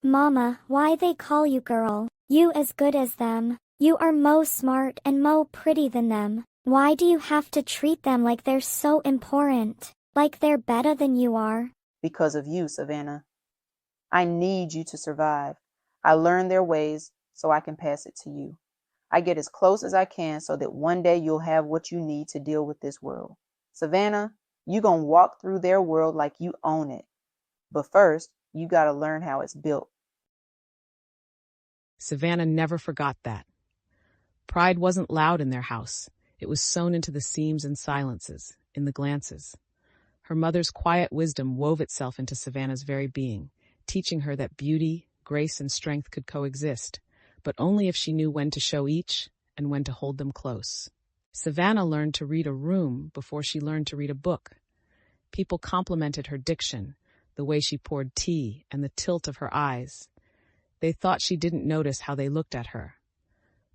Mama, why they call you girl? You as good as them. You are mo smart and mo pretty than them. Why do you have to treat them like they're so important? Like they're better than you are? Because of you, Savannah. I need you to survive. I learn their ways so I can pass it to you. I get as close as I can so that one day you'll have what you need to deal with this world. Savannah, you gonna walk through their world like you own it. But first, you gotta learn how it's built. Savannah never forgot that. Pride wasn't loud in their house. It was sewn into the seams and silences, in the glances. Her mother's quiet wisdom wove itself into Savannah's very being, teaching her that beauty, grace, and strength could coexist, but only if she knew when to show each and when to hold them close. Savannah learned to read a room before she learned to read a book. People complimented her diction, the way she poured tea, and the tilt of her eyes. They thought she didn't notice how they looked at her.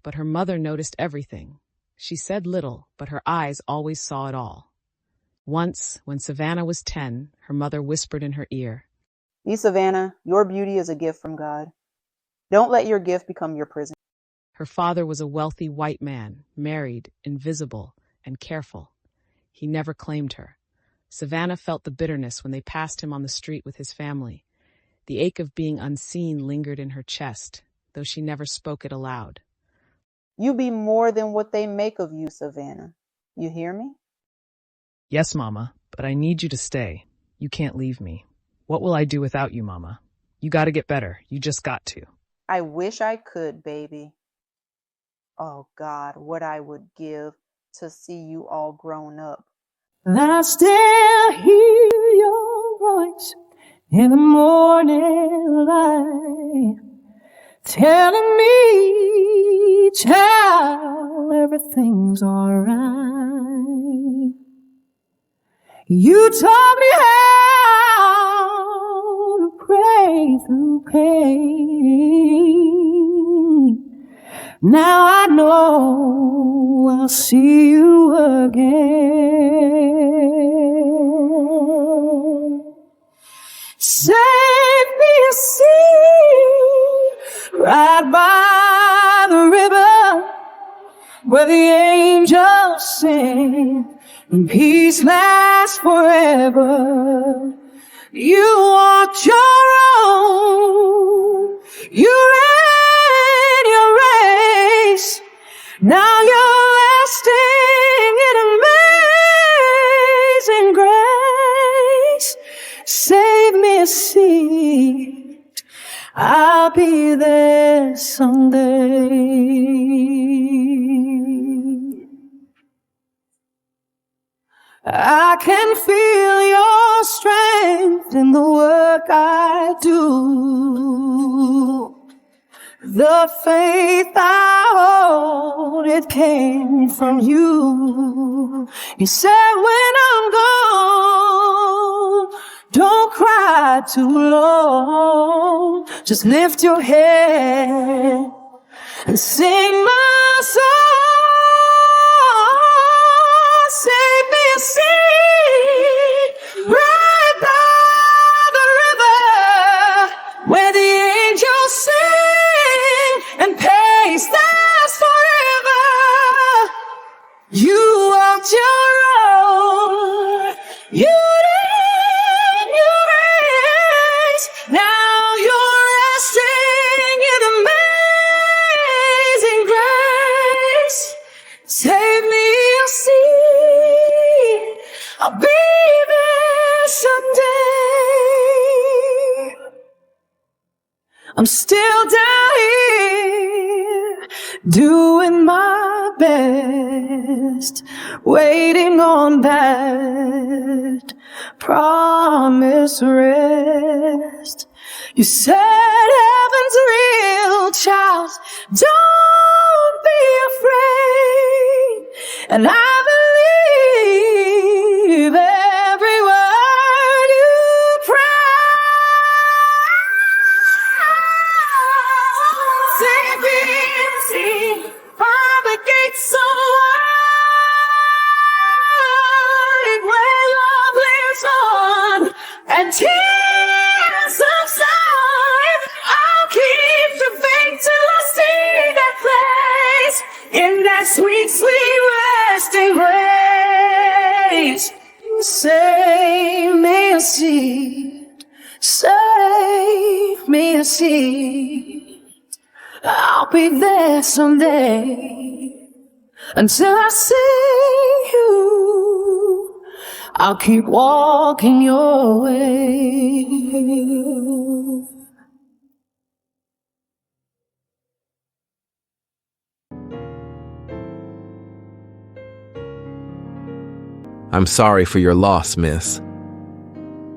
but her mother noticed everything. She said little, but her eyes always saw it all. Once, when Savannah was 10, her mother whispered in her ear, "See, Savannah, your beauty is a gift from God. Don't let your gift become your prison." Her father was a wealthy white man, married, invisible, and careful. He never claimed her. Savannah felt the bitterness when they passed him on the street with his family. The ache of being unseen lingered in her chest, though she never spoke it aloud. You be more than what they make of you, Savannah. You hear me? Yes, Mama, but I need you to stay. You can't leave me. What will I do without you, Mama? You gotta get better. You just got to. I wish I could, baby. Oh, God, what I would give to see you all grown up. I still hear your voice in the morning light, telling me, child, everything's alright. You taught me how to pray through pain. Now I know I'll see you again. Save me a seat right by the river where the angels sing and peace lasts forever. You walked your own, you ran your race. Now you're resting in amazing grace. Save me a seat, I'll be there someday. I can feel your strength in the work I do. The faith I hold, it came from you. You said when I'm gone, don't cry too long. Just lift your head and sing my song. Save me a seat right by the river where the angels sing and peace lasts forever. You walked your own, you did your race. Now you're resting in amazing grace. Save me a seat, I'll be there someday. I'm still down here doing my best, waiting on that promised rest. You said heaven's real, child, don't be afraid. And I believe every word you pray. Save me a seat by the gates so wide, where love lives on and tears subside. I'll keep the faith till I see that place, in that sweet, sweet resting grace. Save me a seat, save me a seat. I'll be there someday. Until I see you, I'll keep walking your way. I'm sorry for your loss, miss.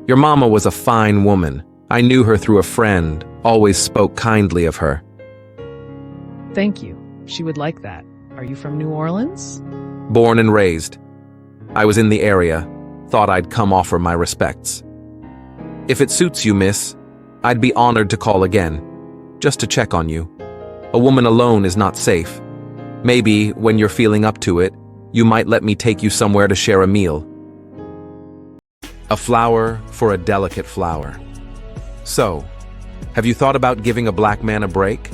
Your mama was a fine woman. I knew her through a friend, always spoke kindly of her. Thank you. She would like that. Are you from New Orleans? Born and raised. I was in the area, thought I'd come offer my respects. If it suits you, miss, I'd be honored to call again, just to check on you. A woman alone is not safe. Maybe, when you're feeling up to it, you might let me take you somewhere to share a meal. A flower for a delicate flower. So, have you thought about giving a black man a break?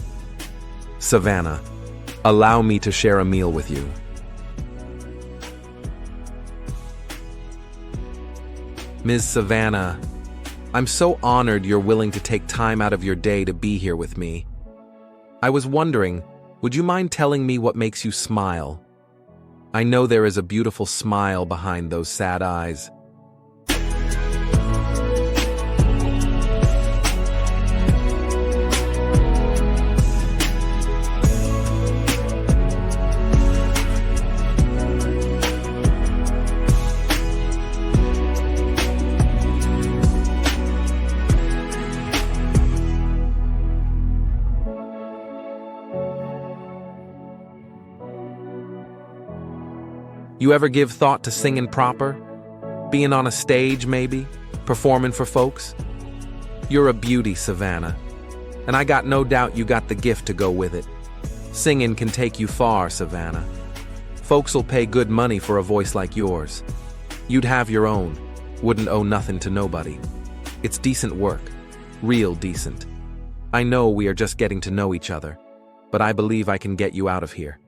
Savannah, allow me to share a meal with you. Ms. Savannah, I'm so honored you're willing to take time out of your day to be here with me. I was wondering, would you mind telling me what makes you smile? I know there is a beautiful smile behind those sad eyes. You ever give thought to singing proper? Being on a stage, maybe? Performing for folks? You're a beauty, Savannah. And I got no doubt you got the gift to go with it. Singing can take you far, Savannah. Folks'll pay good money for a voice like yours. You'd have your own. Wouldn't owe nothing to nobody. It's decent work. Real decent. I know we are just getting to know each other, but I believe I can get you out of here.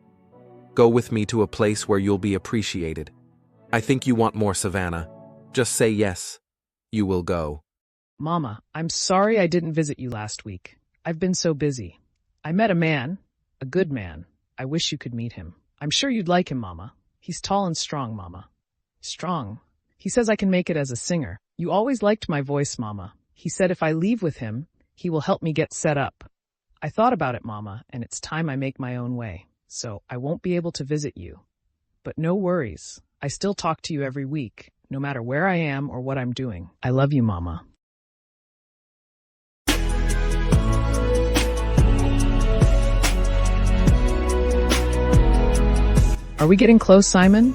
Go with me to a place where you'll be appreciated. I think you want more, Savannah. Just say yes. You will go. Mama, I'm sorry I didn't visit you last week. I've been so busy. I met a man, a good man. I wish you could meet him. I'm sure you'd like him, Mama. He's tall and strong, Mama. Strong. He says I can make it as a singer. You always liked my voice, Mama. He said if I leave with him, he will help me get set up. I thought about it, Mama, and it's time I make my own way. So I won't be able to visit you. But no worries. I still talk to you every week, no matter where I am or what I'm doing. I love you, Mama. Are we getting close, Simon?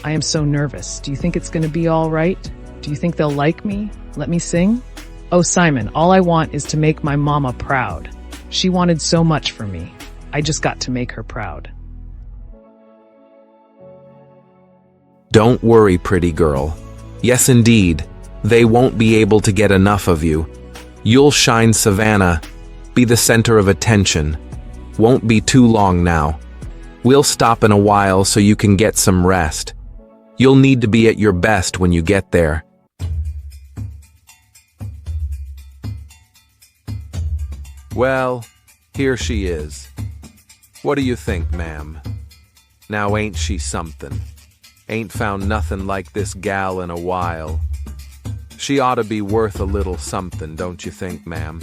I am so nervous. Do you think it's going to be all right? Do you think they'll like me? Let me sing? Oh, Simon, all I want is to make my mama proud. She wanted so much for me. I just got to make her proud. Don't worry, pretty girl. Yes, indeed. They won't be able to get enough of you. You'll shine, Savannah. Be the center of attention. Won't be too long now. We'll stop in a while so you can get some rest. You'll need to be at your best when you get there. Well, here she is. What do you think, ma'am? Now ain't she something? Ain't found nothing like this gal in a while. She ought to be worth a little something, don't you think, ma'am?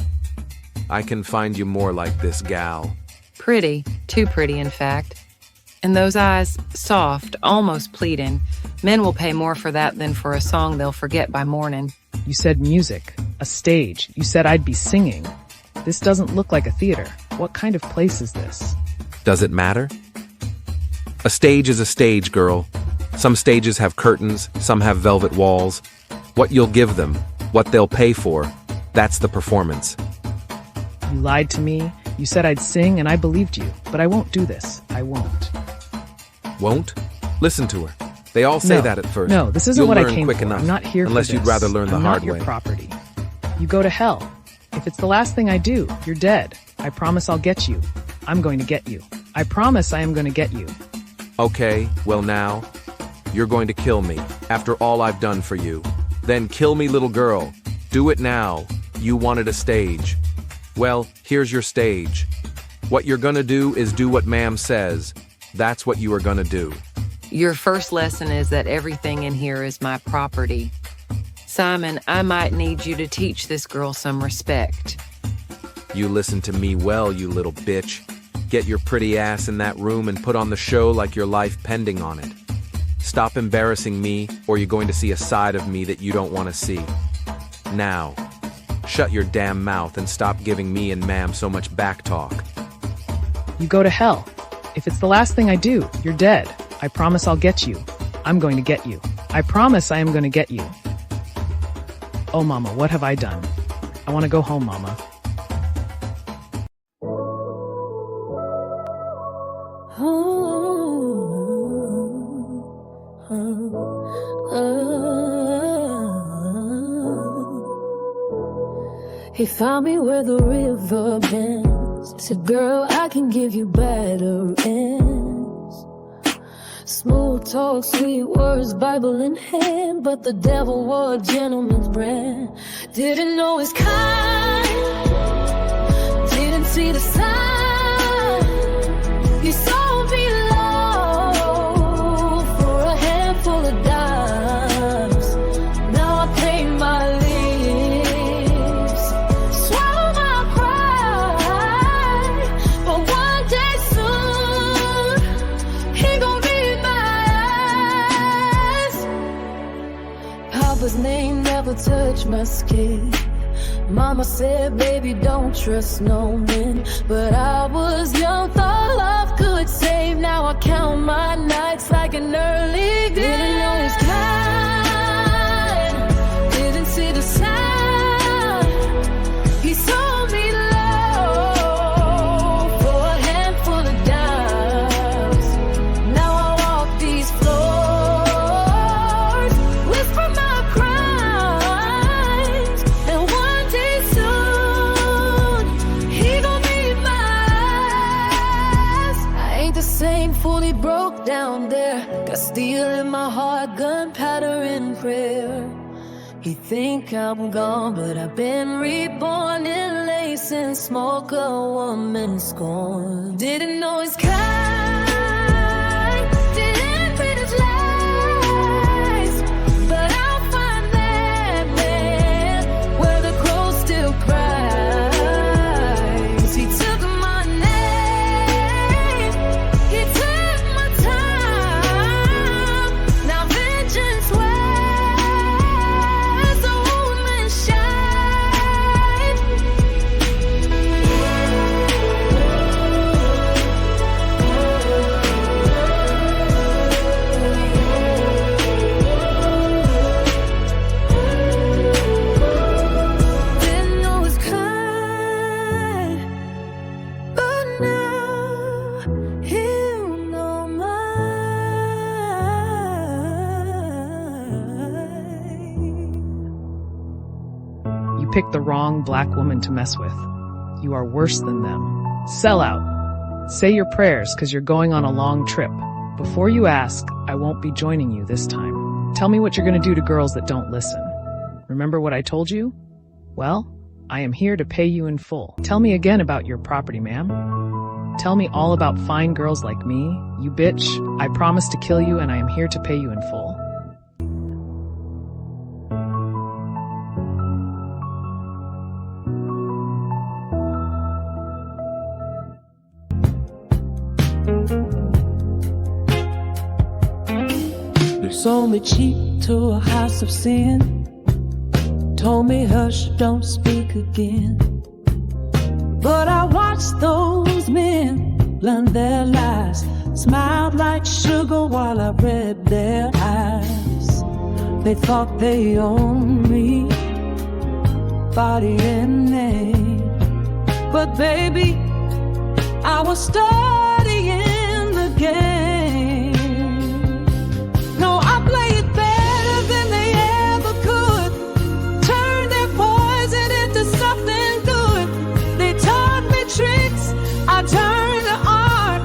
I can find you more like this gal. Pretty, too pretty in fact. And those eyes, soft, almost pleading. Men will pay more for that than for a song they'll forget by morning. You said music, a stage. You said I'd be singing. This doesn't look like a theater. What kind of place is this? Does it matter? A stage is a stage, girl. Some stages have curtains, some have velvet walls. What you'll give them, what they'll pay for, that's the performance. You lied to me. You said I'd sing and I believed you. But I won't do this. I won't. Won't? Listen to her. They all say that at first. No, this isn't You'll what I learn came quick for. enough, I'm not here unless for this. you'd rather learn the I'm hard not your way. property. You go to hell. If it's the last thing I do, you're dead. I promise I'll get you. I'm going to get you. I promise I am going to get you. Okay, well now, you're going to kill me, after all I've done for you. Then kill me, little girl. Do it now. You wanted a stage. Well, here's your stage. What you're gonna do is do what ma'am says. That's what you are gonna do. Your first lesson is that everything in here is my property. Simon, I might need you to teach this girl some respect. You listen to me well, you little bitch. Get your pretty ass in that room and put on the show like your life pending on it. Stop embarrassing me, or you're going to see a side of me that you don't want to see. Now, shut your damn mouth and stop giving me and ma'am so much back talk. You go to hell. If it's the last thing I do, you're dead. I promise I'll get you. I'm going to get you. I promise I am going to get you. Oh, Mama, what have I done? I want to go home, Mama. Oh. found me where the river bends. Said, girl, I can give you better ends. Smooth talk, sweet words, Bible in hand, but the devil wore a gentleman's brand. Didn't know his kind, didn't see the sign. He sold me low for a handful of dimes. Now I pay my lips, swallow my pride, but one day soon he gon' read my eyes. Papa's name never touched my skin. Mama said, baby, don't trust no men. But I was young, thought love could save. Now I count my nights like an early grave. Didn't know his kind, didn't see the sign. He sold me low for a handful of dimes. Now I walk these floors, whisper my crimes, and one day soon he gon' meet my eyes. I ain't the same, fully broke down there. Got steel in my heart, gunpowder in prayer. He think I'm gone, but I've been reborn in lace and smoke, a woman scorn. Didn't know his kind, didn't read his lies, but I'll find that man where the crow still cries. He took my name, he took my time. Now vengeance wears a woman's shine. Didn't know his kind, but now he'll know mine. You picked the wrong black woman to mess with. You are worse than them. Sell out. Say your prayers, because you're going on a long trip. Before you ask, I won't be joining you this time. Tell me what you're going to do to girls that don't listen. Remember what I told you? Well, I am here to pay you in full. Tell me again about your property, ma'am. Tell me all about fine girls like me. You bitch, I promise to kill you and I am here to pay you in full. Sold me cheap to a house of sin. Told me hush, don't speak again. But I watched those men learn their lies, smiled like sugar while I read their eyes. They thought they owned me, body and name. But baby, I was studying the game. No, I played better than they ever could. Turned their poison into something good. They taught me tricks, I turned to art.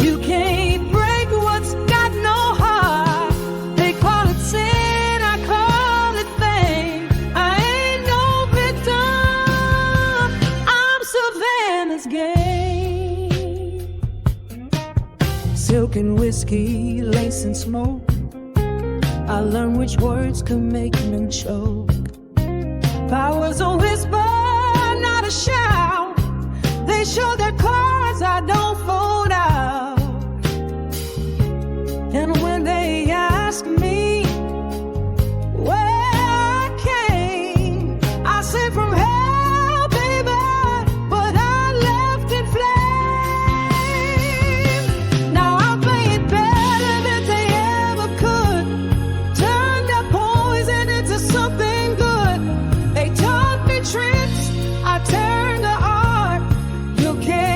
You can't break what's got no heart. They call it sin, I call it fame. I ain't no victim, I'm Savannah's game. Silk and whiskey, lace and smoke. I learned which words could make men choke. Power's a whisper, not a shout. They show their cards, I don't fold out. And when they ask me where I came, I say from hell, baby, but I left in flame. Now I play it better than they ever could. Turned their poison into something good. They taught me tricks, I turned to art. You can't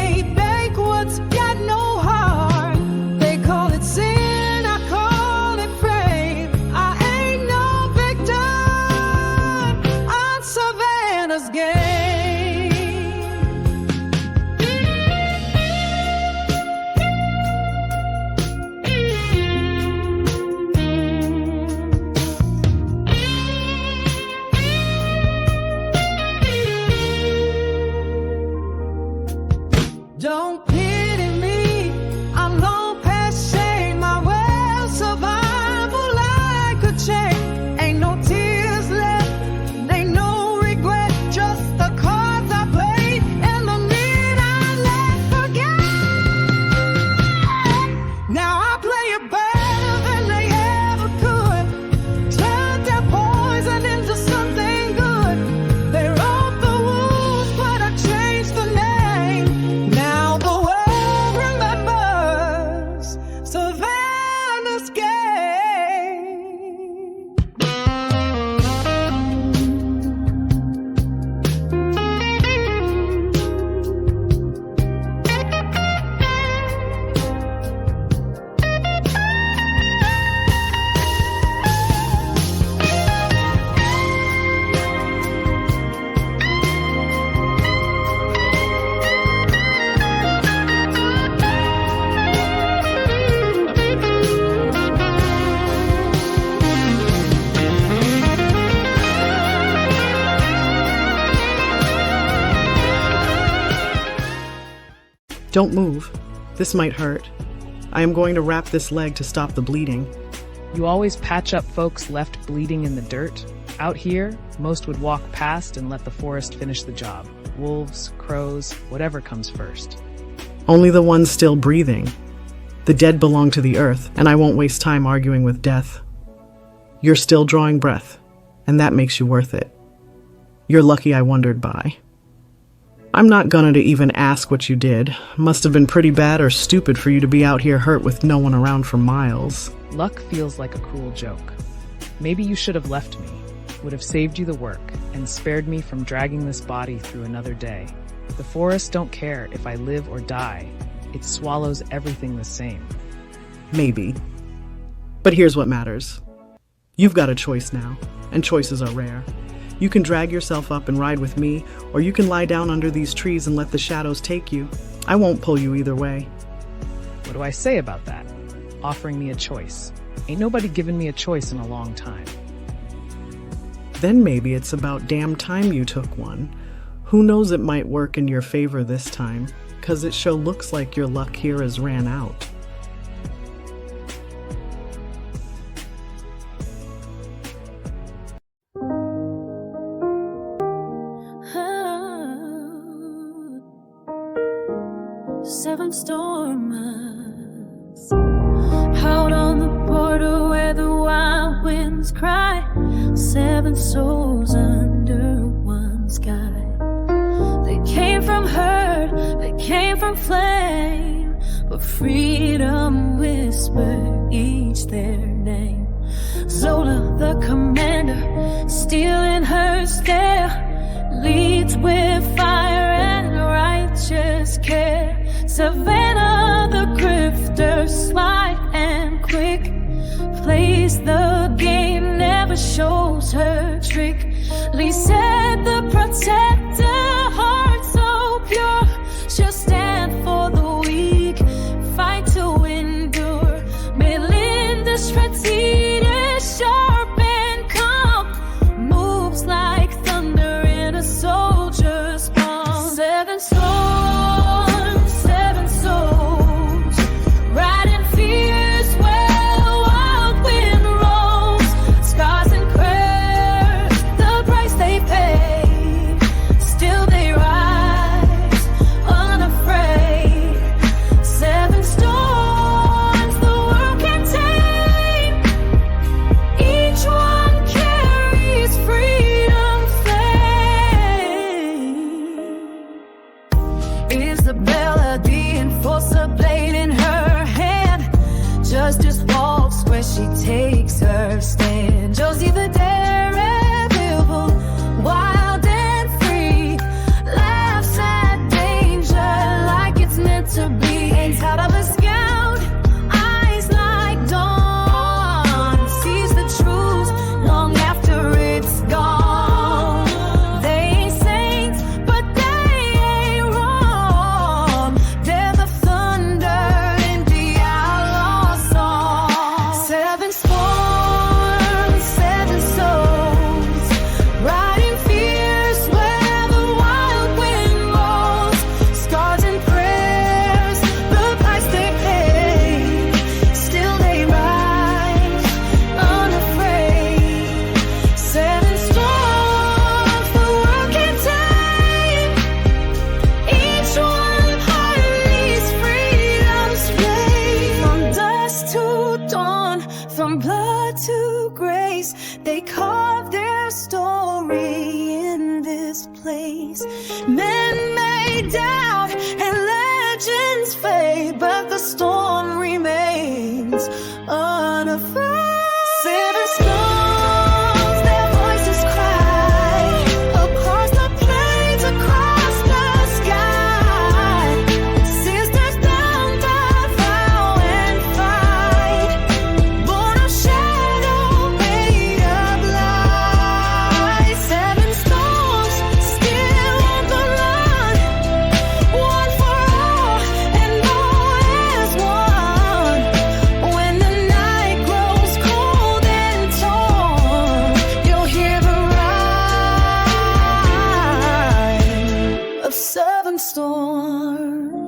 Don't pity me, I'm long past shame. My way of survival like a chain. Ain't no tears left, ain't no regret. Just the cards I played and the men I let forget. Now I play it better than they ever could. Turned their poison into something good. They wrote the rules, but I changed the name. Now the world remembers Savannah's game. Don't move. This might hurt. I am going to wrap this leg to stop the bleeding. You always patch up folks left bleeding in the dirt. Out here, most would walk past and let the forest finish the job. Wolves, crows, whatever comes first. Only the ones still breathing. The dead belong to the earth, and I won't waste time arguing with death. You're still drawing breath, and that makes you worth it. You're lucky I wandered by. I'm not gonna to even ask what you did. Must have been pretty bad or stupid for you to be out here hurt with no one around for miles. Luck feels like a cruel joke. Maybe you should have left me, would have saved you the work, and spared me from dragging this body through another day. The forests don't care if I live or die. It swallows everything the same. Maybe. But here's what matters. You've got a choice now, and choices are rare. You can drag yourself up and ride with me, or you can lie down under these trees and let the shadows take you. I won't pull you either way. What do I say about that? Offering me a choice. Ain't nobody given me a choice in a long time. Then maybe it's about damn time you took one. Who knows, it might work in your favor this time, 'cause it sure looks like your luck here has ran out. Seven stormers out on the border where the wild winds cry. 7 souls under one sky. They came from hurt, they came from flame, but freedom whispered each their name. Zola, the commander, steel in her stare, leads with fire and righteous care. Savannah, the grifter, slight and quick, plays the game, never shows her trick. Lee said the protector, heart so pure, she'll stand for the weak, fight to endure. Melinda shreds Edith, sharp and calm, moves like thunder in a soldier's palm. 7 storms, 7 souls, riding fierce where wild wind rolls. Scars and prayers, the price they pay, still they rise unafraid. 7 storms the world can tame, each one carries freedom's flame. Isabella, the enforcer, blade in her hand. Justice walks where she takes her stand. Josie the daredevil, wild and free, laughs at danger like it's meant to be. Hangs out of a scout, eyes like dawn, sees the truth long after it's gone. They ain't saints, but they ain't wrong. They're the thunder in the outlaw song. 7 storms, 7 souls. storms.